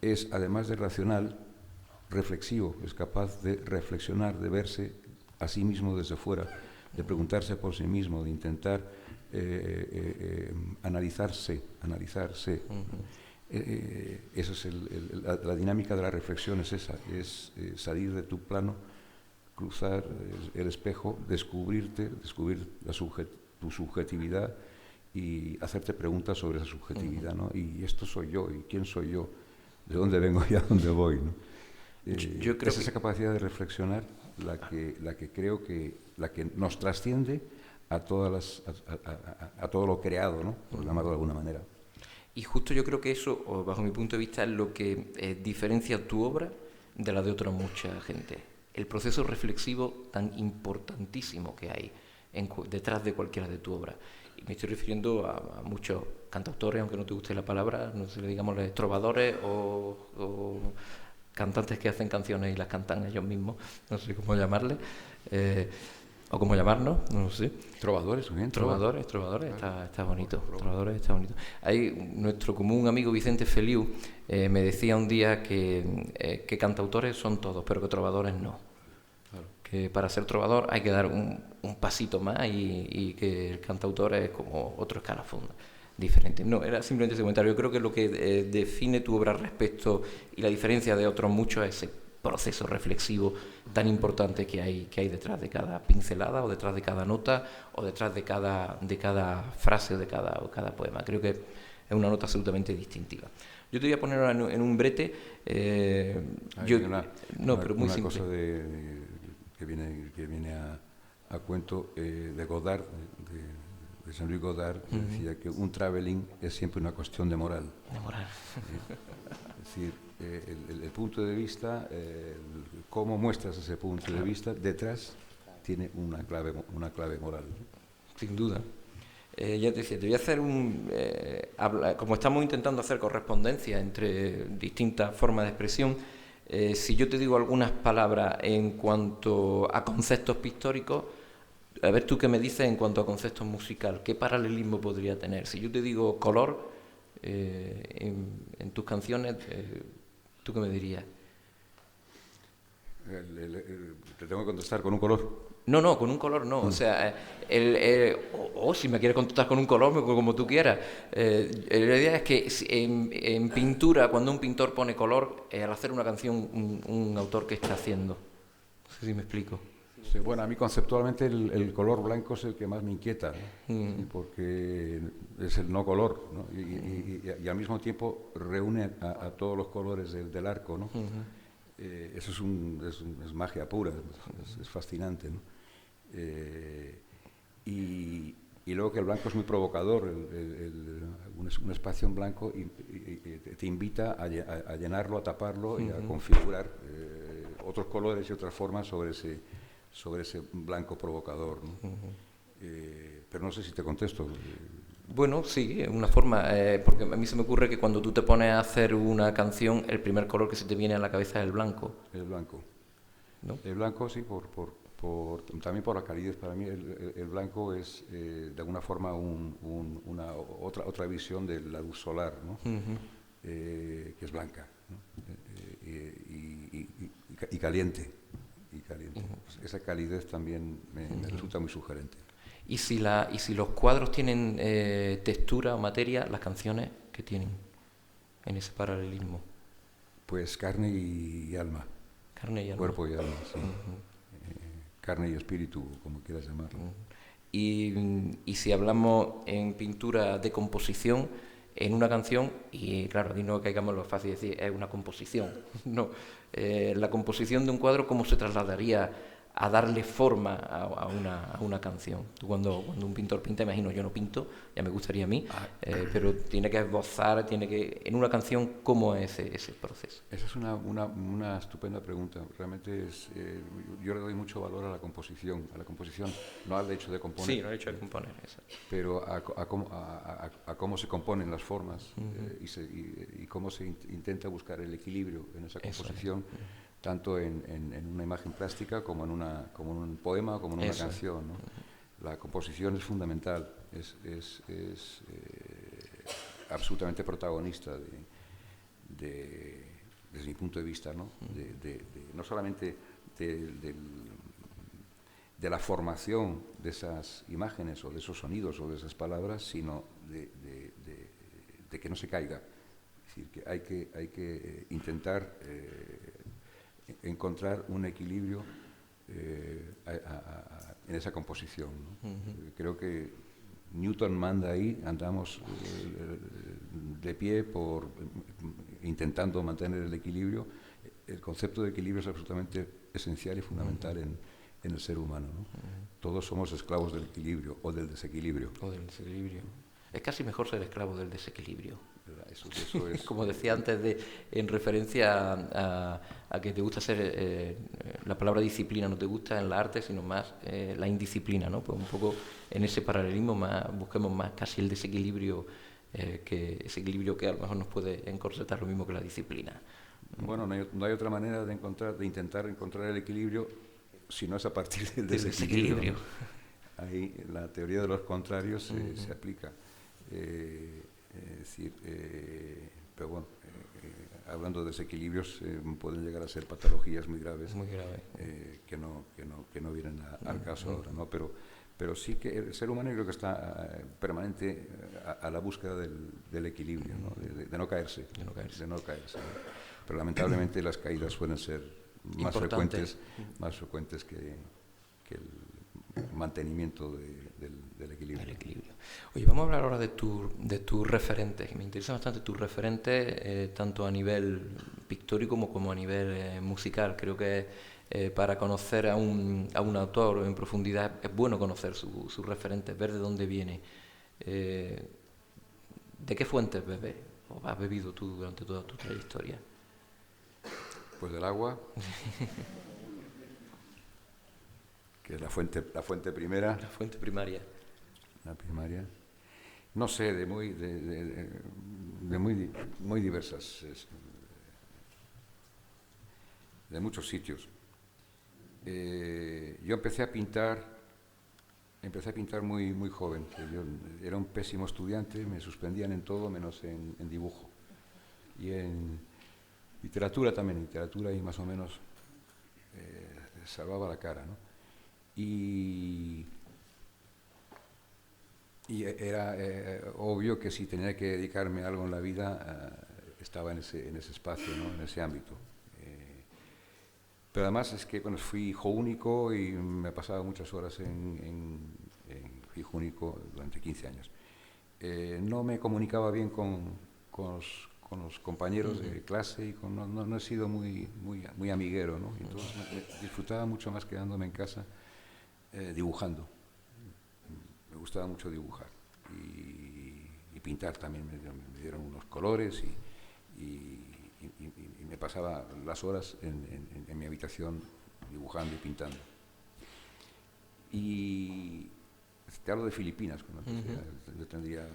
es, además de racional, reflexivo, es capaz de reflexionar, de verse a sí mismo desde fuera, de preguntarse por sí mismo, de intentar analizarse. Esa es la dinámica de la reflexión, es esa, es salir de tu plano, cruzar el espejo, descubrir tu subjetividad y hacerte preguntas sobre esa subjetividad, ¿no? Y esto soy yo, y quién soy yo, de dónde vengo y a dónde voy, ¿no? Yo creo es esa capacidad de reflexionar la que creo que la que nos trasciende a todo lo creado, ¿no? Por llamarlo de alguna manera. Y justo yo creo que eso, bajo mi punto de vista, es lo que diferencia tu obra de la de otra mucha gente. El proceso reflexivo tan importantísimo que hay detrás de cualquiera de tu obra. Y me estoy refiriendo a muchos cantautores, aunque no te guste la palabra, no sé, digamos trovadores o cantantes que hacen canciones y las cantan ellos mismos, no sé cómo llamarles, o cómo llamarnos, no lo sé. Trovadores, bien. Trovadores, está bonito. Trovadores está bonito. Hay nuestro común amigo Vicente Feliu me decía un día que cantautores son todos, pero que trovadores no. Claro. Que para ser trovador hay que dar un pasito más y que el cantautor es como otro escalafón diferente. No, era simplemente ese comentario. Yo creo que lo que define tu obra respecto y la diferencia de otros muchos es ese proceso reflexivo tan importante que hay detrás de cada pincelada o detrás de cada nota o detrás de cada frase o de cada poema. Creo que es una nota absolutamente distintiva. Yo te voy a poner en un brete. Pero muy simple. Cosa que viene a cuento de Godard, de Jean-Louis Godard, que decía que un traveling es siempre una cuestión de moral. De moral. Es decir, el punto de vista, cómo muestras ese punto de vista, detrás tiene una clave moral. Sin duda. Ya te decía, te voy a hacer como estamos intentando hacer correspondencia entre distintas formas de expresión, si yo te digo algunas palabras en cuanto a conceptos pictóricos, a ver tú qué me dices en cuanto a conceptos musical, ¿qué paralelismo podría tener? Si yo te digo color en tus canciones, ¿tú qué me dirías? ¿Te tengo que contestar con un color? No, con un color no. O sea, si me quieres contestar con un color, como tú quieras. La idea es que en pintura, cuando un pintor pone color, al hacer una canción, un autor, ¿qué está haciendo? No sé si me explico. Sí, bueno, a mí conceptualmente el color blanco es el que más me inquieta, ¿no? Porque es el no color, ¿no? Y al mismo tiempo reúne a todos los colores del arco, ¿no? Eso es magia pura, es fascinante, ¿no? Y luego que el blanco es muy provocador, un espacio en blanco y te invita a llenarlo, a taparlo y a configurar otros colores y otras formas sobre ese blanco provocador, ¿no? Pero no sé si te contesto. Bueno, sí, es una forma, porque a mí se me ocurre que cuando tú te pones a hacer una canción, el primer color que se te viene a la cabeza es el blanco. El blanco. ¿No? El blanco, sí, también por la calidez. Para mí el blanco es, de alguna forma, otra visión de la luz solar, ¿no? Que es blanca, ¿no? Y caliente. Esa calidez también me resulta muy sugerente. Y si los cuadros tienen textura o materia, las canciones, ¿qué tienen en ese paralelismo? Pues carne y alma. Carne y alma. Cuerpo y alma, sí. Carne y espíritu, como quieras llamarlo. Y si hablamos en pintura de composición, en una canción, y claro, aquí no caigamos lo fácil de decir, es una composición. No, la composición de un cuadro, ¿cómo se trasladaría a darle forma a una canción? Tú cuando un pintor pinta, imagino, yo no pinto, ya me gustaría a mí, pero tiene que esbozar, en una canción, ¿cómo es ese proceso? Esa es una estupenda pregunta. Realmente yo le doy mucho valor a la composición, no al hecho de componer. Sí, no al hecho de componer, exacto. Pero a cómo se componen las formas y cómo se intenta buscar el equilibrio en esa composición. Tanto en una imagen plástica como en un poema, como en una canción, ¿no? La composición es fundamental, es absolutamente protagonista de desde mi punto de vista, ¿no? No solamente de la formación de esas imágenes o de esos sonidos o de esas palabras, sino de que no se caiga. Es decir, que hay que intentar encontrar un equilibrio en esa composición, ¿no? Creo que Newton manda ahí, andamos de pie intentando mantener el equilibrio. El concepto de equilibrio es absolutamente esencial y fundamental en el ser humano, ¿no? Todos somos esclavos del equilibrio o del desequilibrio. O del desequilibrio. Es casi mejor ser esclavo del desequilibrio. Eso es. Como decía antes, en referencia a que te gusta ser, la palabra disciplina no te gusta en la arte, sino más la indisciplina, ¿no? Pues un poco en ese paralelismo busquemos más casi el desequilibrio, ese equilibrio que a lo mejor nos puede encorsetar lo mismo que la disciplina. Bueno, no hay otra manera de intentar encontrar el equilibrio si no es a partir del desequilibrio. Ahí la teoría de los contrarios se aplica. Es decir, pero bueno, hablando de desequilibrios, pueden llegar a ser patologías muy graves, que no vienen al caso ahora, ¿no? Pero sí que el ser humano creo que está permanente a la búsqueda del equilibrio, ¿no? De no caerse. Pero lamentablemente las caídas suelen ser más frecuentes que el mantenimiento del equilibrio. Oye, vamos a hablar ahora de tus referentes, que me interesa bastante tus referentes, tanto a nivel pictórico como a nivel musical. Creo que para conocer a un autor en profundidad es bueno conocer sus referentes, ver de dónde viene. ¿De qué fuentes bebes o has bebido tú durante toda tu trayectoria? Pues del agua, que es la fuente primera. La fuente primaria. La primaria. No sé, de muy diversas, de muchos sitios. Yo empecé a pintar muy joven. Yo era un pésimo estudiante, me suspendían en todo menos en dibujo. Y en literatura también, y más o menos salvaba la cara, ¿no? Y era obvio que si tenía que dedicarme a algo en la vida, estaba en ese espacio, ¿no? En ese ámbito. Pero además es que fui hijo único y me pasaba muchas horas hijo único durante 15 años. No me comunicaba bien con los compañeros de clase y no he sido muy amiguero, ¿no? Entonces disfrutaba mucho más quedándome en casa dibujando. Me gustaba mucho dibujar y pintar también. Me dieron unos colores y me pasaba las horas en mi habitación dibujando y pintando. Y te hablo de Filipinas, cuando yo tendría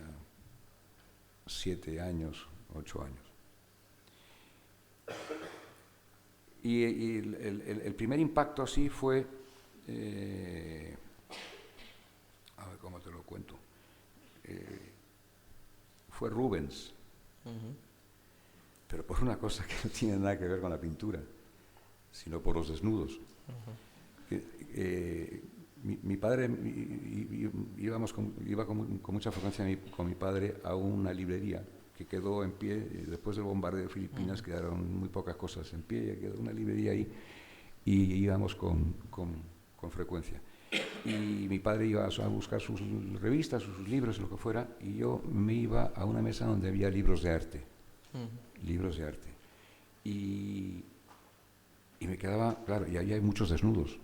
7 años, 8 años. Y el primer impacto así fue, a ver cómo te lo cuento, fue Rubens, pero por una cosa que no tiene nada que ver con la pintura, sino por los desnudos. Mi padre, iba con mucha frecuencia con mi padre a una librería que quedó en pie. Después del bombardeo de Filipinas quedaron muy pocas cosas en pie, quedó una librería ahí y íbamos con frecuencia. Y mi padre iba a buscar sus revistas, sus libros, lo que fuera, y yo me iba a una mesa donde había libros de arte. Libros de arte. Y me quedaba, claro, y ahí hay muchos desnudos.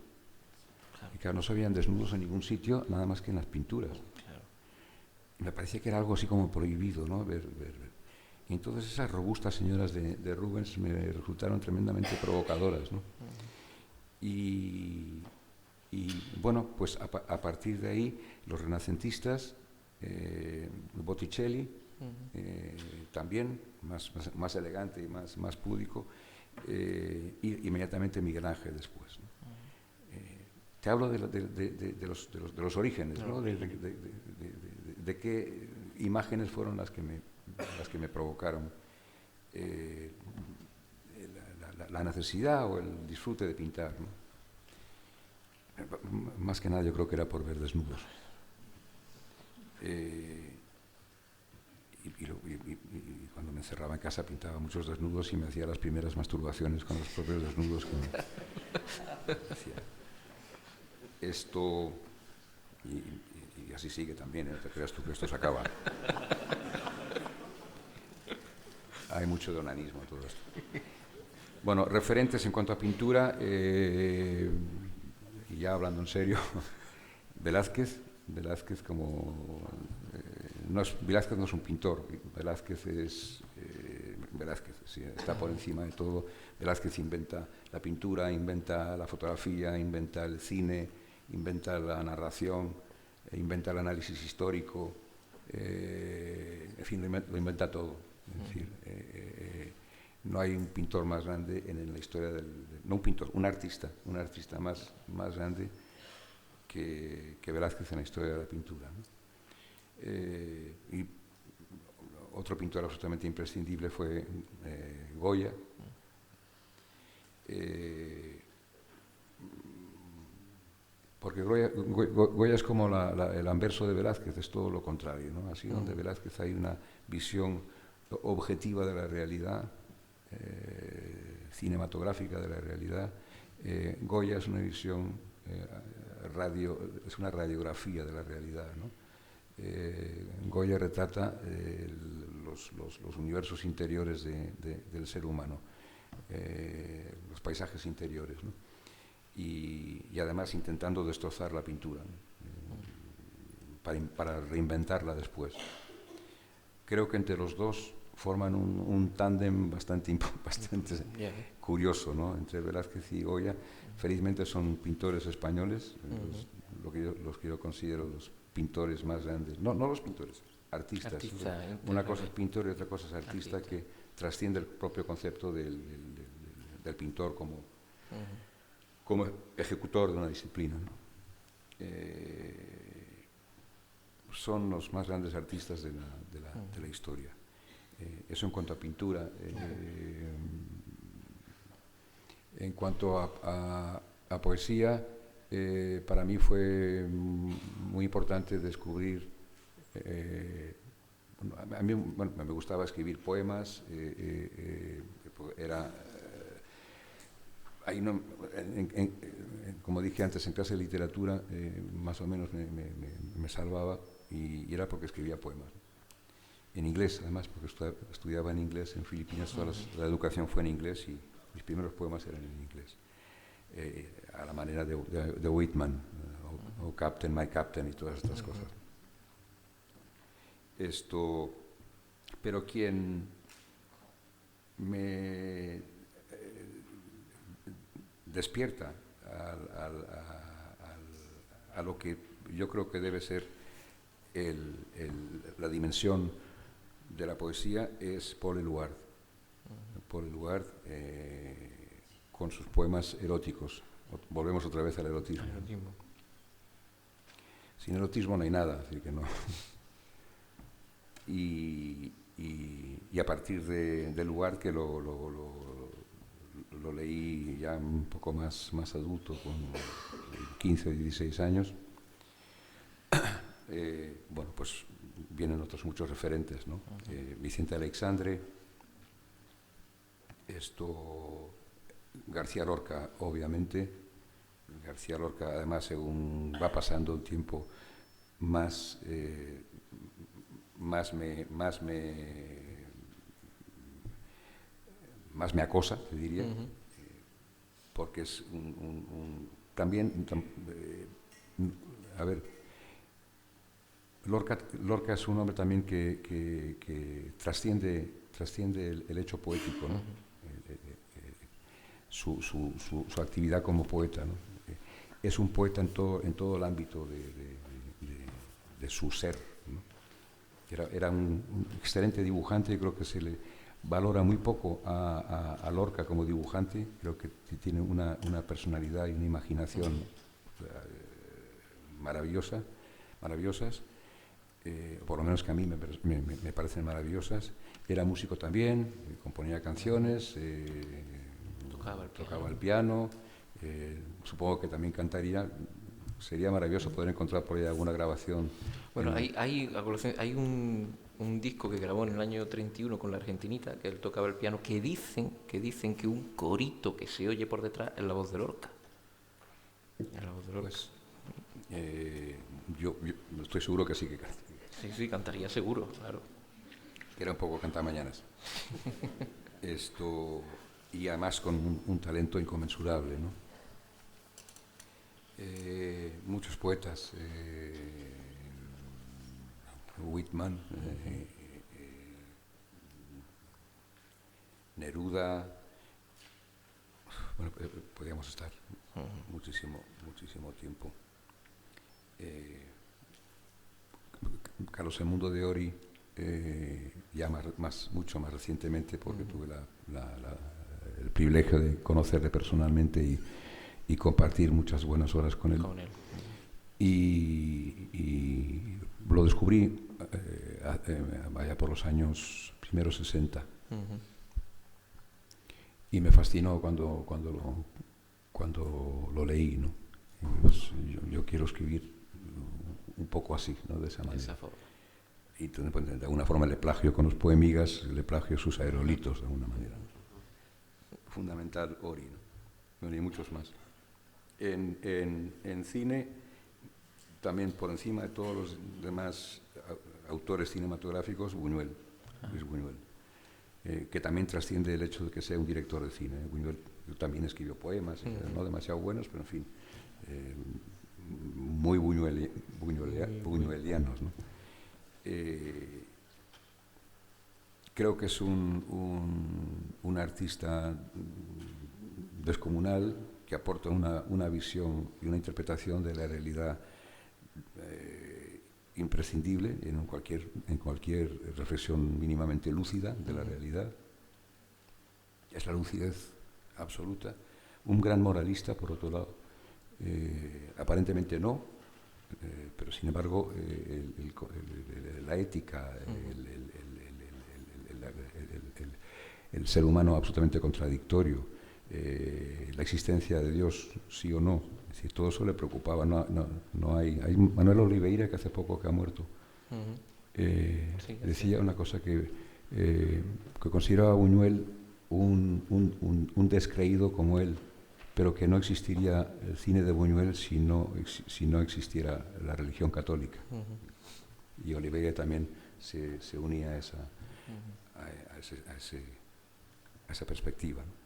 Y claro, no se veían desnudos en ningún sitio, nada más que en las pinturas. Claro. Y me parecía que era algo así como prohibido, ¿no? Ver. Y entonces esas robustas señoras de Rubens me resultaron tremendamente provocadoras, ¿no? Y bueno, pues a partir de ahí, los renacentistas, Botticelli, también, más elegante y más púdico, y inmediatamente Miguel Ángel después, ¿no? Te hablo de los orígenes, ¿no? De qué imágenes fueron las que me provocaron. la necesidad o el disfrute de pintar, ¿no? Más que nada yo creo que era por ver desnudos. Y cuando me encerraba en casa pintaba muchos desnudos y me hacía las primeras masturbaciones con los propios desnudos que me hacía. Esto, y así sigue también, ¿eh? No te creas tú que esto se acaba. Hay mucho de onanismo en todo esto. Bueno, referentes en cuanto a pintura, y ya hablando en serio, Velázquez como... Velázquez no es un pintor, Velázquez sí, está por encima de todo. Velázquez inventa la pintura, inventa la fotografía, inventa el cine, inventa la narración, inventa el análisis histórico, en fin, lo inventa todo. Es decir, no hay un pintor más grande en la historia no un pintor, un artista más grande que Velázquez en la historia de la pintura, ¿no? Y otro pintor absolutamente imprescindible fue Goya. Porque Goya es como el anverso de Velázquez, es todo lo contrario, ¿no? Así donde Velázquez hay una visión objetiva de la realidad, cinematográfica de la realidad, Goya es una visión, es una radiografía de la realidad, ¿no? Goya retrata los universos interiores del ser humano, los paisajes interiores, ¿no? Y además intentando destrozar la pintura, ¿no? Para reinventarla después. Creo que entre los dos forman un tándem bastante curioso, ¿no? Entre Velázquez y Goya. Felizmente son pintores españoles, los que yo considero los pintores más grandes, no los pintores, artistas. Una cosa es pintor y otra cosa es artista, que trasciende el propio concepto del pintor como ejecutor de una disciplina, ¿no? Son los más grandes artistas de la historia. Eso en cuanto a pintura. En cuanto a poesía, para mí fue muy importante descubrir, a mí me gustaba escribir poemas, como dije antes, en clase de literatura más o menos me salvaba, y era porque escribía poemas. En inglés, además, porque estudiaba en inglés en Filipinas, toda la educación fue en inglés y mis primeros poemas eran en inglés. A la manera de Whitman, o Captain, My Captain y todas estas cosas. Pero quien me despierta a lo que yo creo que debe ser la dimensión de la poesía es Paul Éluard. Paul Éluard, con sus poemas eróticos. Volvemos otra vez al erotismo. Sin erotismo no hay nada, así que no. Y a partir de Éluard, que lo leí ya un poco más adulto, con 15 o 16 años, bueno, pues vienen otros muchos referentes, ¿no? Vicente Aleixandre, García Lorca, obviamente. García Lorca, además, según va pasando el tiempo, más me acosa, te diría, porque es también, a ver, Lorca es un hombre también que trasciende el hecho poético, ¿no? Su actividad como poeta, ¿no? Es un poeta en todo el ámbito de su ser, ¿no? Era un excelente dibujante, y creo que se le valora muy poco a Lorca como dibujante. Creo que tiene una personalidad y una imaginación maravillosas, por lo menos que a mí me parecen maravillosas. Era músico también, componía canciones, Tocaba el piano, supongo que también cantaría. Sería maravilloso poder encontrar por ahí alguna grabación. Bueno, hay un disco que grabó en el año 31 con la Argentinita, que él tocaba el piano, que dicen que un corito que se oye por detrás es la voz de Lorca. Es la voz de Lorca. Pues, yo estoy seguro que sí que Sí, cantaría seguro, claro. que era un poco cantamañanas. Y además con un talento inconmensurable, ¿no? Muchos poetas, Whitman, Neruda, bueno, podríamos estar muchísimo tiempo. Carlos Edmundo de Ory, ya mucho más recientemente, porque tuve el privilegio de conocerle personalmente y compartir muchas buenas horas con él. Y lo descubrí vaya por los años primeros 60. Y me fascinó cuando lo leí, ¿no? Pues yo quiero escribir un poco así, ¿no? De esa manera. Y entonces, de alguna forma le plagio con los poemigas, le plagio sus aerolitos de alguna manera. Fundamental Ory, ¿no? Bueno, y muchos más. En cine, también por encima de todos los demás autores cinematográficos, Buñuel, Luis Buñuel, que también trasciende el hecho de que sea un director de cine. Buñuel también escribió poemas, no demasiado buenos, pero en fin, muy buñuelianos, ¿no? Creo que es un artista descomunal, que aporta una visión y una interpretación de la realidad imprescindible en cualquier reflexión mínimamente lúcida de la realidad. Es la lucidez absoluta. Un gran moralista, por otro lado, aparentemente no, pero sin embargo la ética, el ser humano absolutamente contradictorio, la existencia de Dios, sí o no, es decir, todo eso le preocupaba. Hay Manuel Oliveira, que hace poco que ha muerto, decía una cosa que consideraba a Buñuel un descreído como él, pero que no existiría el cine de Buñuel si no existiera la religión católica. Y Oliveira también se unía a esa perspectiva, ¿no?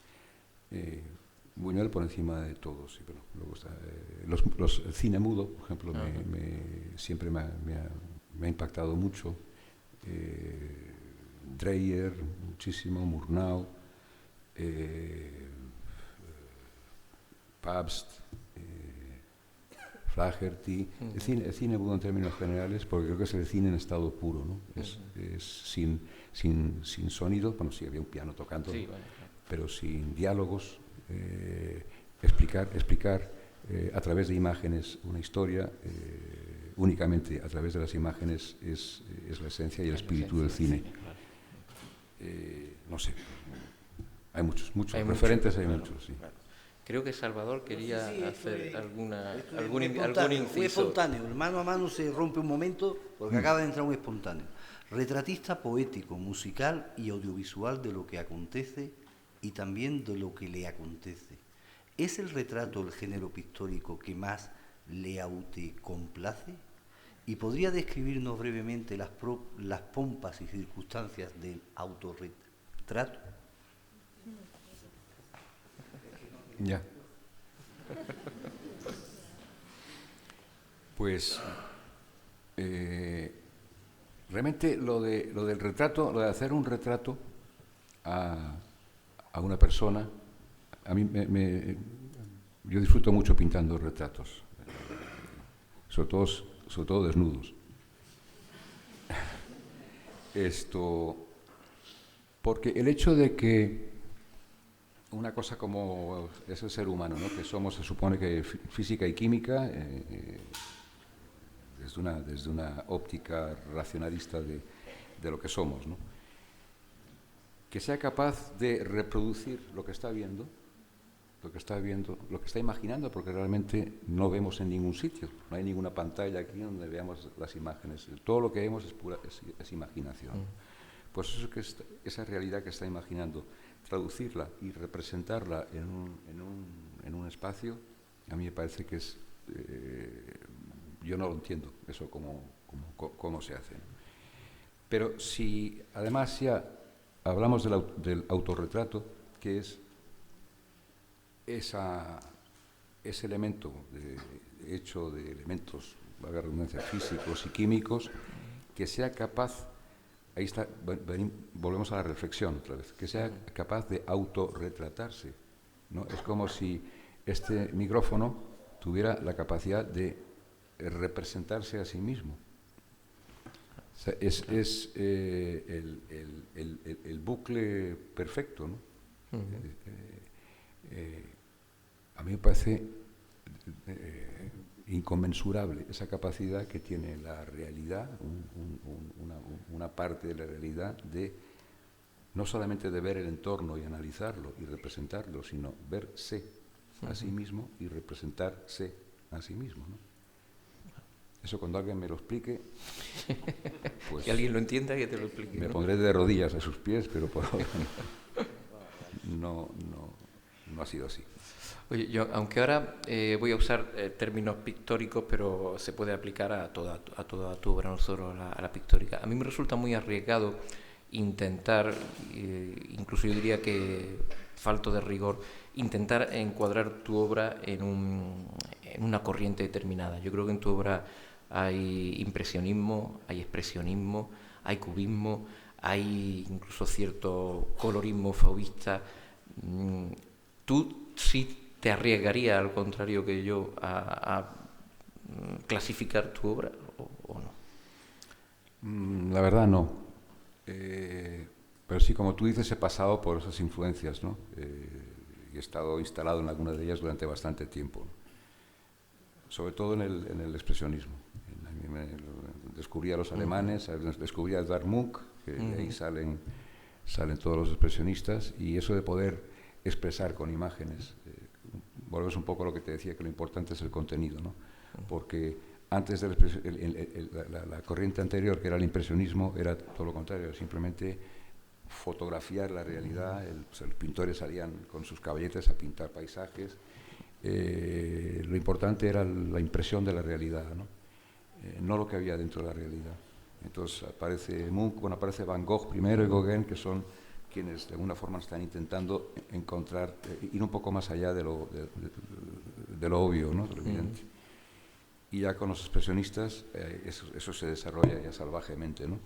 Buñuel por encima de todos. Y bueno, luego está, el cine mudo, por ejemplo, siempre me ha impactado mucho. Dreyer, muchísimo, Murnau, Pabst, Flaherty. El cine mudo en términos generales, porque creo que es el cine en estado puro, ¿no? Es sin sonido. Bueno, sí, había un piano tocando, sí, bueno, pero sin diálogos, explicar a través de imágenes una historia, únicamente a través de las imágenes es la esencia y el espíritu del cine. No sé, hay muchos referentes, hay muchos, sí. Creo que Salvador quería hacer algún inciso. Muy espontáneo, el mano a mano se rompe un momento porque acaba de entrar un espontáneo. Retratista poético, musical y audiovisual de lo que acontece y también de lo que le acontece. ¿Es el retrato el género pictórico que más le autocomplace? ¿Y podría describirnos brevemente las pompas y circunstancias del autorretrato? Ya. Pues realmente lo del retrato, lo de hacer un retrato a una persona, a mí yo disfruto mucho pintando retratos, sobre todo desnudos. Porque el hecho de que una cosa como es el ser humano, ¿no? Que somos, se supone que física y química, desde una óptica racionalista de lo que somos, ¿no? Que sea capaz de reproducir lo que está viendo lo que está viendo, lo que está imaginando, porque realmente no vemos en ningún sitio, no hay ninguna pantalla aquí donde veamos las imágenes. Todo lo que vemos es imaginación. Pues eso esa realidad que está imaginando, traducirla y representarla en un espacio, a mí me parece que es... yo no lo entiendo, eso cómo se hace. Pero si además ya hablamos del autorretrato, que es ese elemento hecho de elementos, valga la redundancia, físicos y químicos, que sea capaz, ahí está, volvemos a la reflexión otra vez, que sea capaz de autorretratarse, ¿no? Es como si este micrófono tuviera la capacidad de representarse a sí mismo. O sea, es el bucle perfecto, ¿no? A mí me parece inconmensurable esa capacidad que tiene la realidad, una parte de la realidad, de no solamente de ver el entorno y analizarlo y representarlo, sino verse a sí mismo y representarse a sí mismo, ¿no? Eso cuando alguien me lo explique, pues que alguien lo entienda y que te lo explique. Me ¿no? pondré de rodillas a sus pies, pero por ahora no ha sido así. Oye, yo, aunque ahora voy a usar términos pictóricos, pero se puede aplicar a toda tu obra, no solo a la pictórica. A mí me resulta muy arriesgado intentar, incluso yo diría que falto de rigor, intentar encuadrar tu obra en una corriente determinada. Yo creo que en tu obra hay impresionismo, hay expresionismo, hay cubismo, hay incluso cierto colorismo fauvista. ¿Tú sí te arriesgarías, al contrario que yo, a clasificar tu obra o no? La verdad no. Pero sí, como tú dices, he pasado por esas influencias, ¿no? Y he estado instalado en alguna de ellas durante bastante tiempo, ¿no? Sobre todo en el expresionismo. Descubrí a los alemanes, descubrí a Edvard Munch, que de ahí salen todos los expresionistas, y eso de poder expresar con imágenes, volvemos un poco a lo que te decía, que lo importante es el contenido, ¿no? Porque antes de la corriente anterior, que era el impresionismo, era todo lo contrario, simplemente fotografiar la realidad. Los pintores salían con sus caballetes a pintar paisajes. Lo importante era la impresión de la realidad, ¿no? No lo que había dentro de la realidad. Entonces aparece Munch, aparece Van Gogh primero y Gauguin, que son quienes de alguna forma están intentando encontrar, ir un poco más allá de lo obvio, ¿no? De lo evidente. Y ya con los expresionistas eso se desarrolla ya salvajemente, ¿no?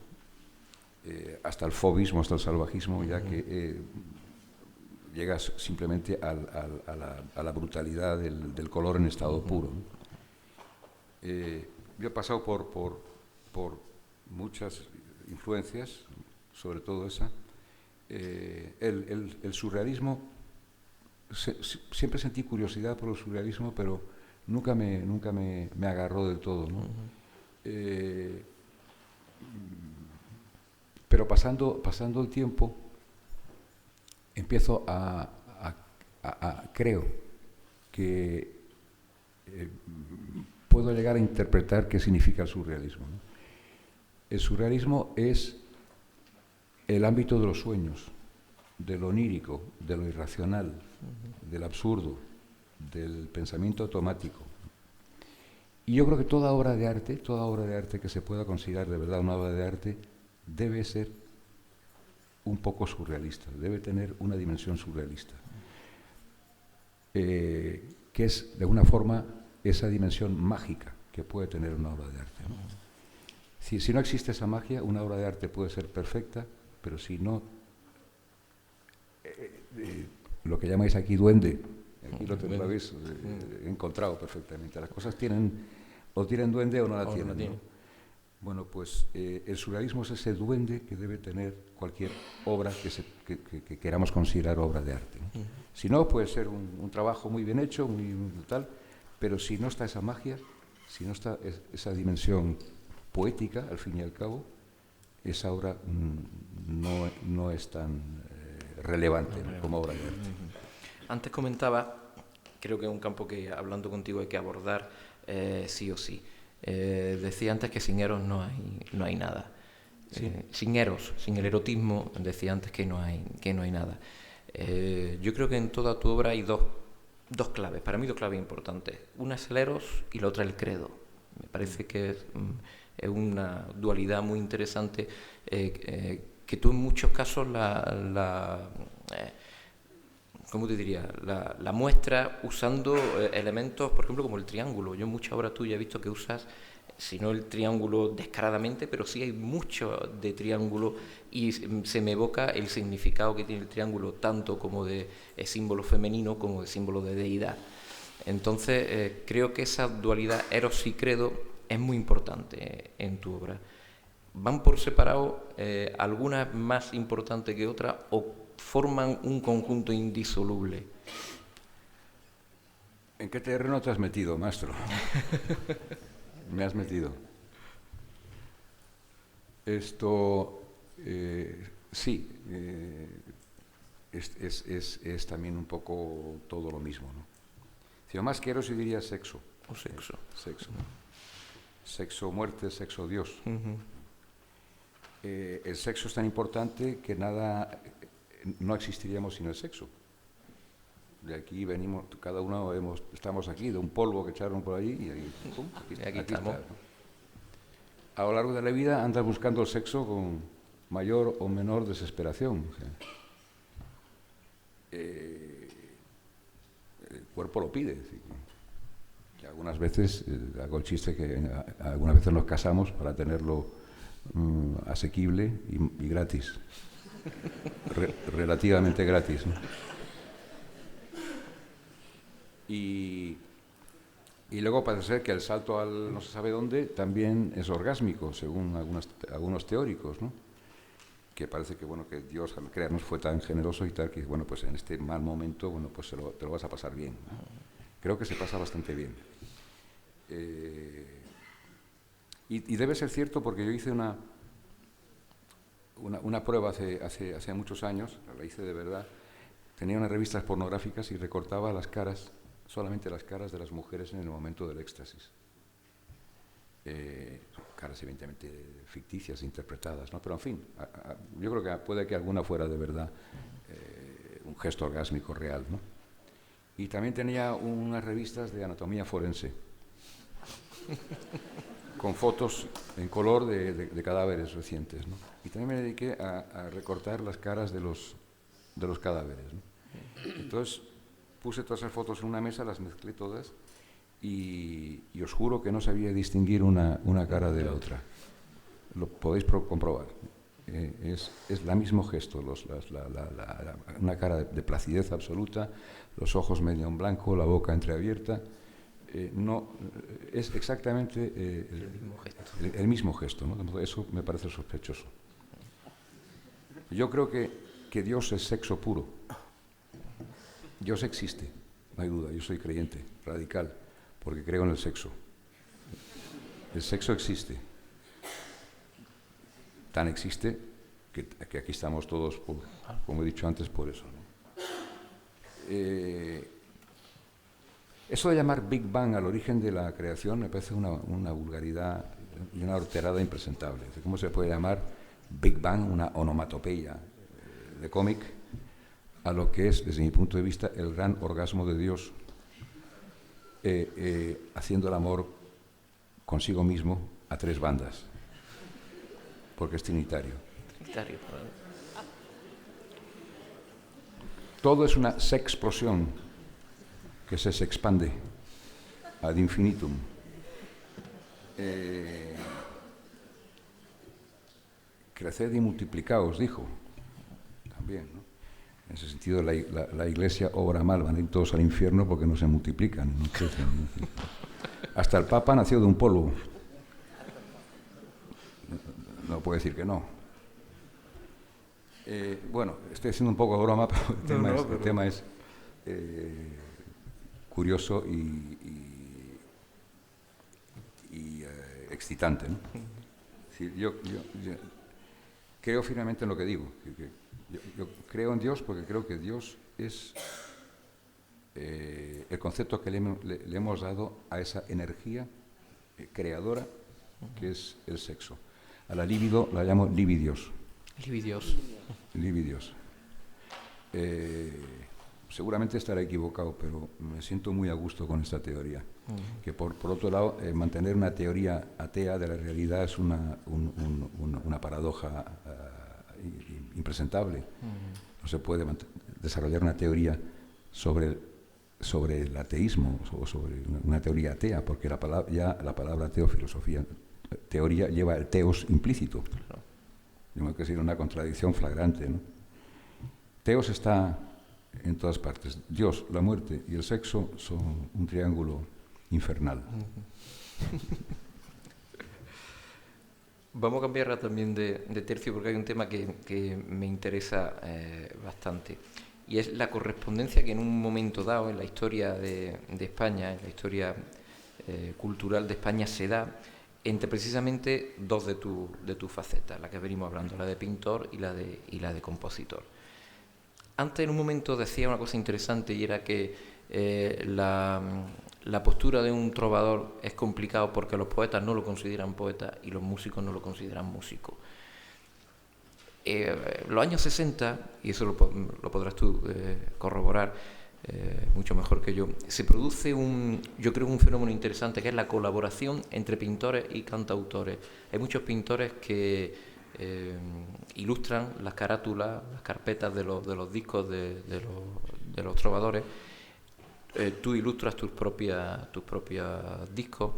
Hasta el fauvismo, hasta el salvajismo, ya que llegas simplemente a la brutalidad del color en estado puro, ¿no? Yo he pasado por muchas influencias, sobre todo esa. El surrealismo, siempre sentí curiosidad por el surrealismo, pero nunca me agarró del todo, ¿no? Pero pasando el tiempo, empiezo creo que puedo llegar a interpretar qué significa el surrealismo, ¿no? El surrealismo es el ámbito de los sueños, de lo onírico, de lo irracional, del absurdo, del pensamiento automático. Y yo creo que toda obra de arte que se pueda considerar de verdad una obra de arte, debe ser un poco surrealista, debe tener una dimensión surrealista, que es de alguna forma esa dimensión mágica que puede tener una obra de arte, ¿no? Si no existe esa magia, una obra de arte puede ser perfecta, pero si no, lo que llamáis aquí duende, aquí lo habéis encontrado perfectamente, las cosas o tienen duende o no la tienen, ¿no? Bueno, pues el surrealismo es ese duende que debe tener cualquier obra que queramos considerar obra de arte, ¿no? Si no, puede ser un trabajo muy bien hecho, muy tal, pero si no está esa magia, si no está esa dimensión poética, al fin y al cabo, esa obra no es tan relevante, ¿no?, como obra de arte. Antes comentaba creo que es un campo que, hablando contigo, hay que abordar sí o sí. Decía antes que sin Eros no hay nada. Sí. Sin Eros, sin el erotismo, decía antes que no hay nada. Yo creo que en toda tu obra hay dos claves, para mí dos claves importantes. Una es el Eros y la otra el credo. Me parece que es una dualidad muy interesante que tú en muchos casos ¿cómo te diría? La muestra usando elementos, por ejemplo, como el triángulo. Yo en muchas obras tuyas he visto que usas, si no el triángulo descaradamente, pero sí hay mucho de triángulo y se me evoca el significado que tiene el triángulo, tanto como de símbolo femenino como de símbolo de deidad. Entonces, creo que esa dualidad Eros y credo es muy importante en tu obra. ¿Van por separado, algunas más importantes que otras, o forman un conjunto indisoluble? ¿En qué terreno te has metido, maestro? Me has metido. Esto, sí, es también un poco todo lo mismo, ¿no? Si lo más quiero, sí diría sexo. O sexo. Sexo. Sexo, muerte, sexo, Dios. El sexo es tan importante que no existiríamos sin el sexo. De aquí venimos, cada uno estamos aquí, de un polvo que echaron por allí y aquí estamos. Está, ¿no? A lo largo de la vida andas buscando el sexo con mayor o menor desesperación. O sea, el cuerpo lo pide. Y algunas veces, hago el chiste que algunas veces nos casamos para tenerlo asequible y gratis. Relativamente gratis, ¿no? Y luego parece ser que el salto al no se sabe dónde también es orgásmico, según algunos teóricos, ¿no? Que parece que, bueno, que Dios al crearnos fue tan generoso y tal que, bueno, pues en este mal momento, bueno, pues te lo vas a pasar bien, ¿no? Creo que se pasa bastante bien. Y debe ser cierto porque yo hice una prueba hace muchos años, la hice de verdad. Tenía unas revistas pornográficas y recortaba las caras, solamente las caras de las mujeres en el momento del éxtasis. Caras evidentemente ficticias, interpretadas, ¿no? Pero en fin, yo creo que puede que alguna fuera de verdad un gesto orgásmico real, ¿no? Y también tenía unas revistas de anatomía forense, con fotos en color de cadáveres recientes, ¿no? Y también me dediqué a recortar las caras de los cadáveres, ¿no? Entonces puse todas esas fotos en una mesa, las mezclé todas y os juro que no sabía distinguir una cara de la otra. Lo podéis comprobar. Es el mismo gesto, una cara de placidez absoluta, los ojos medio en blanco, la boca entreabierta. No, es exactamente el mismo gesto, ¿no? Eso me parece sospechoso. Yo creo que Dios es sexo puro. Dios existe, no hay duda. Yo soy creyente, radical, porque creo en el sexo. El sexo existe. Tan existe que aquí estamos todos, como he dicho antes, por eso, ¿no? Eso de llamar Big Bang al origen de la creación me parece una vulgaridad y una horterada impresentable. ¿Cómo se puede llamar Big Bang una onomatopeya de cómic a lo que es, desde mi punto de vista, el gran orgasmo de Dios haciendo el amor consigo mismo a tres bandas, porque es trinitario. Todo es una sexplosión que se expande ad infinitum. Creced y multiplicaos, dijo también, ¿no? En ese sentido, la Iglesia obra mal, van a ir todos al infierno porque no se multiplican, no crecen. Hasta el Papa nació de un polvo. No puede decir que no. Bueno, estoy haciendo un poco de broma, pero el tema es curioso y excitante, ¿no? Sí, yo creo firmemente en lo que digo. Yo creo en Dios porque creo que Dios es el concepto que le hemos dado a esa energía creadora que es el sexo. A la libido la llamo libidios. Libidios. Libidios. Seguramente estaré equivocado, pero me siento muy a gusto con esta teoría. Que por otro lado, mantener una teoría atea de la realidad es una paradoja impresentable. No se puede desarrollar una teoría sobre el ateísmo o sobre una teoría atea, porque la palabra teofilosofía, teoría, lleva el teos implícito. Tiene que ser una contradicción flagrante, ¿no? Teos está en todas partes. Dios, la muerte y el sexo son un triángulo infernal. Vamos a cambiar también de tercio porque hay un tema que me interesa bastante, y es la correspondencia que en un momento dado en la historia de España, en la historia cultural de España, se da entre precisamente dos de tus facetas, la que venimos hablando, la de pintor y la de compositor. Antes, en un momento, decía una cosa interesante, y era que la postura de un trovador es complicado porque los poetas no lo consideran poeta y los músicos no lo consideran músico. Los años 60, y eso lo podrás tú corroborar mucho mejor que yo, se produce yo creo un fenómeno interesante, que es la colaboración entre pintores y cantautores. Hay muchos pintores que ilustran las carátulas, las carpetas de los discos de los trovadores. Tú ilustras tus propios discos.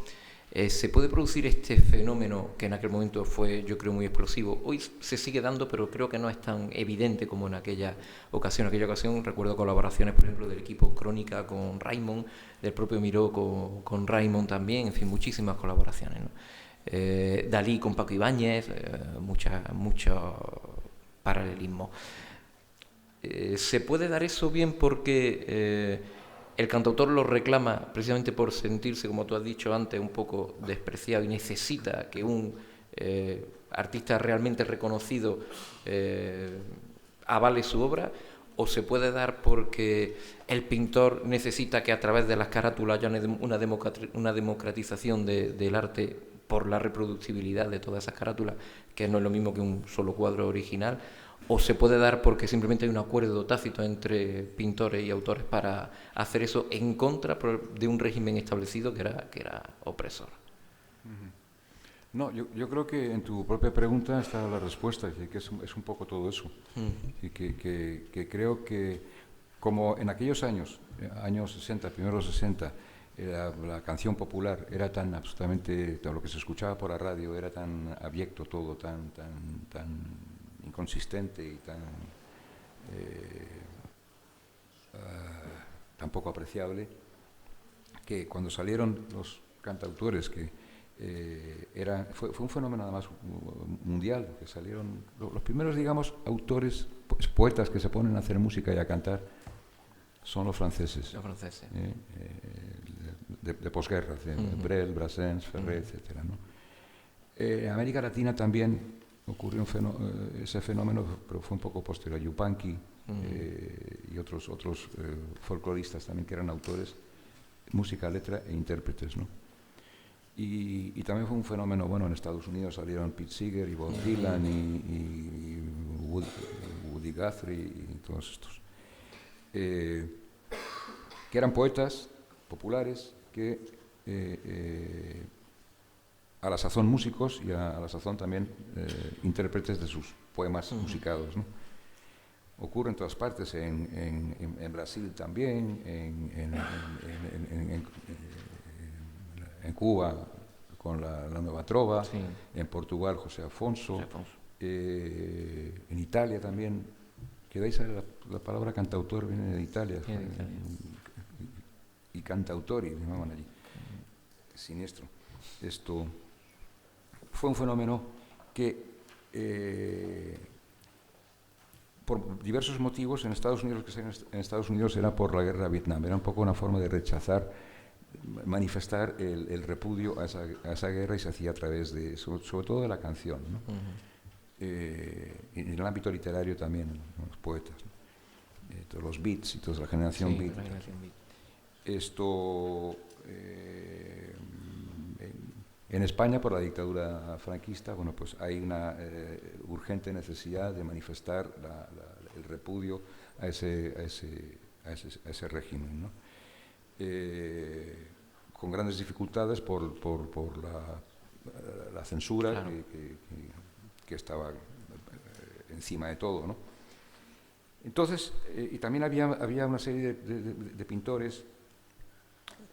Se puede producir este fenómeno que en aquel momento fue, yo creo, muy explosivo. Hoy se sigue dando, pero creo que no es tan evidente como en aquella ocasión. En aquella ocasión recuerdo colaboraciones, por ejemplo, del equipo Crónica con Raimon, del propio Miró con Raimon también, en fin, muchísimas colaboraciones, ¿no? Dalí con Paco Ibáñez, mucho paralelismo. Se puede dar eso bien porque el cantautor lo reclama precisamente por sentirse, como tú has dicho antes, un poco despreciado, y necesita que un artista realmente reconocido avale su obra, o se puede dar porque el pintor necesita que a través de las carátulas haya una democratización del arte por la reproducibilidad de todas esas carátulas, que no es lo mismo que un solo cuadro original, o se puede dar porque simplemente hay un acuerdo tácito entre pintores y autores para hacer eso en contra de un régimen establecido que era opresor. No, yo creo que en tu propia pregunta está la respuesta, que es un poco todo eso. Y que creo que, como en aquellos años 60, primeros 60, la canción popular era tan absolutamente, todo lo que se escuchaba por la radio era tan abyecto todo, tan inconsistente y tan poco apreciable, que cuando salieron los cantautores, que fue un fenómeno además mundial, que salieron los primeros, digamos, autores, poetas que se ponen a hacer música y a cantar, son los franceses. Los franceses. De posguerra, Brel, Brassens, Ferré, etcétera, ¿no? En América Latina también ocurrió ese fenómeno, pero fue un poco posterior. Yupanqui y otros folcloristas también, que eran autores, música, letra e intérpretes, ¿no? Y también fue un fenómeno, bueno, en Estados Unidos salieron Pete Seeger y Bob Dylan y Woody Guthrie y todos estos, que eran poetas populares que a la sazón músicos y a la sazón también intérpretes de sus poemas musicados, ¿no? Ocurre en todas partes, en Brasil también, en Cuba con la Nueva Trova, sí. En Portugal José Afonso. En Italia también, que de ahí sale la palabra cantautor, viene de Italia, sí, y cantautori, llamaban allí, siniestro. Esto fue un fenómeno que por diversos motivos en Estados Unidos era por la guerra de Vietnam, era un poco una forma de rechazar, manifestar el repudio a esa guerra, y se hacía a través de, sobre todo de la canción, ¿no? En el ámbito literario también, los poetas, ¿no? Todos los beats y toda la generación beat. Esto, en España, por la dictadura franquista, bueno, pues hay una urgente necesidad de manifestar el repudio a ese régimen, ¿no? Con grandes dificultades por la censura, claro, que estaba encima de todo, ¿no? Entonces, y también había una serie de pintores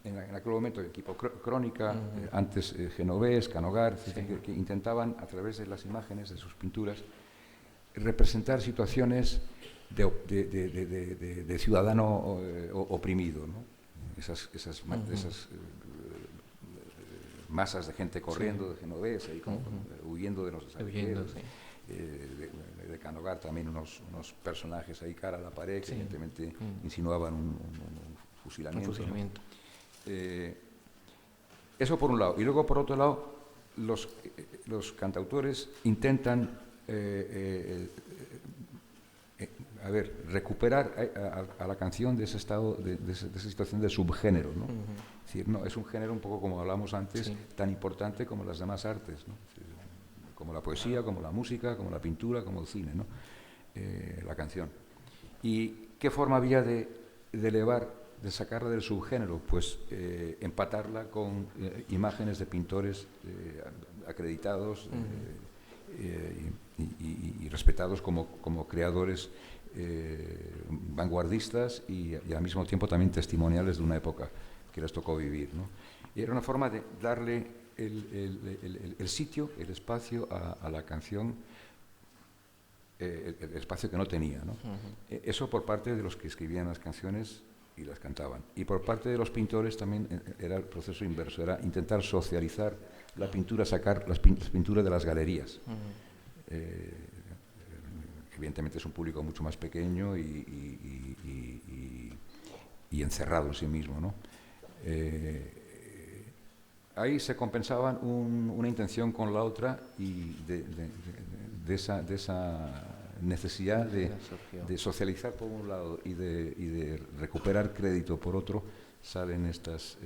en aquel momento, el equipo Crónica, antes Genovés, Canogar, sí, que intentaban, a través de las imágenes de sus pinturas, representar situaciones de ciudadano oprimido, ¿no? Esas masas de gente corriendo, sí, de Genovés, ahí como huyendo de los desahuciados, sí. De Canogar también unos personajes ahí cara a la pared, sí, que evidentemente insinuaban un fusilamiento. ¿No? Eso por un lado. Y luego, por otro lado, los cantautores intentan recuperar a la canción de ese estado, de esa situación de subgénero, ¿no? Es decir, no, es un género un poco, como hablamos antes, sí, tan importante como las demás artes, ¿no? Como la poesía, como la música, como la pintura, como el cine, ¿no? La canción. ¿Y qué forma había de sacarla del subgénero? Pues empatarla con imágenes de pintores acreditados y respetados como creadores vanguardistas y al mismo tiempo también testimoniales de una época que les tocó vivir, ¿no? Y era una forma de darle el sitio, el espacio a la canción, el espacio que no tenía, ¿no? Eso por parte de los que escribían las canciones y las cantaban. Y por parte de los pintores también era el proceso inverso, era intentar socializar la pintura, sacar las pinturas de las galerías. Evidentemente es un público mucho más pequeño y encerrado en sí mismo, ¿no? Ahí se compensaban una intención con la otra y de esa necesidad de socializar por un lado y de recuperar crédito por otro, salen estas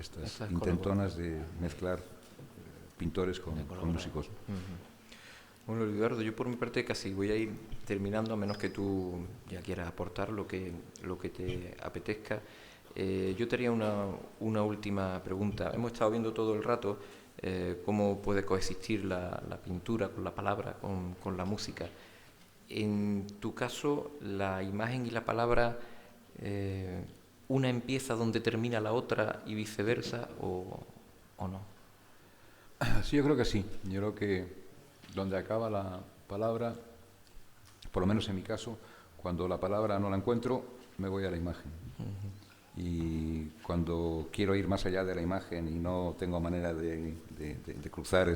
intentonas de mezclar pintores con músicos. Bueno, Eduardo, yo por mi parte casi voy a ir terminando, a menos que tú ya quieras aportar lo que te apetezca. Yo te haría una última pregunta. Hemos estado viendo todo el rato cómo puede coexistir la pintura con la palabra, con la música. En tu caso, la imagen y la palabra, una empieza donde termina la otra y viceversa, o no. Sí, yo creo que sí. Yo creo que donde acaba la palabra, por lo menos en mi caso, cuando la palabra no la encuentro, me voy a la imagen. Y cuando quiero ir más allá de la imagen y no tengo manera de cruzar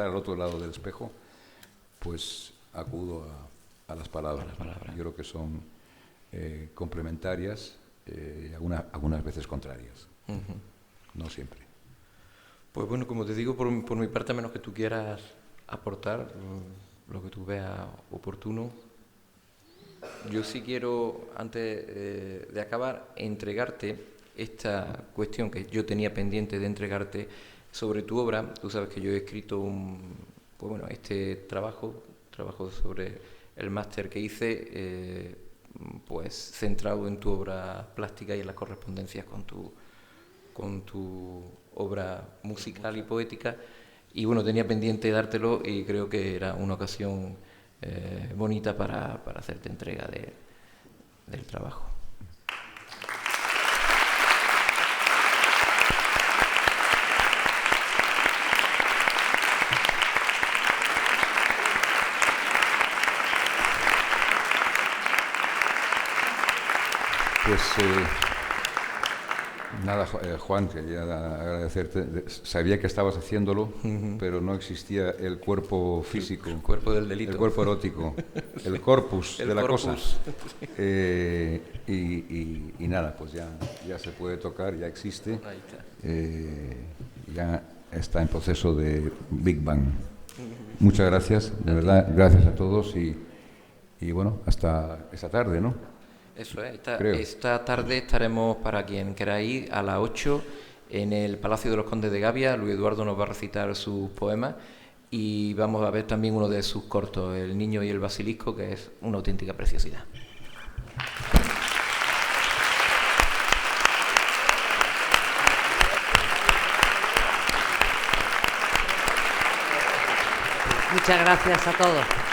al otro lado del espejo, pues acudo a las palabras. Yo creo que son complementarias y algunas veces contrarias. No siempre. Pues bueno, como te digo, por mi parte, a menos que tú quieras aportar lo que tú veas oportuno, yo sí quiero, antes de acabar, entregarte esta cuestión que yo tenía pendiente de entregarte sobre tu obra. Tú sabes que yo he escrito este trabajo sobre el máster que hice, pues centrado en tu obra plástica y en las correspondencias con tu obra musical y poética, y bueno, tenía pendiente dártelo y creo que era una ocasión bonita para hacerte entrega del trabajo. Pues nada, Juan, quería agradecerte. Sabía que estabas haciéndolo, pero no existía el cuerpo físico. El cuerpo del delito. El cuerpo erótico, el corpus de la cosa. Y nada, pues ya se puede tocar, ya existe. Ahí está. Ya está en proceso de Big Bang. Muchas gracias, de verdad, gracias a todos y bueno, hasta esta tarde, ¿no? Eso es. creo. Esta tarde estaremos, para quien quiera ir, a las 8 en el Palacio de los Condes de Gavia. Luis Eduardo nos va a recitar sus poemas y vamos a ver también uno de sus cortos, El niño y el basilisco, que es una auténtica preciosidad. Muchas gracias a todos.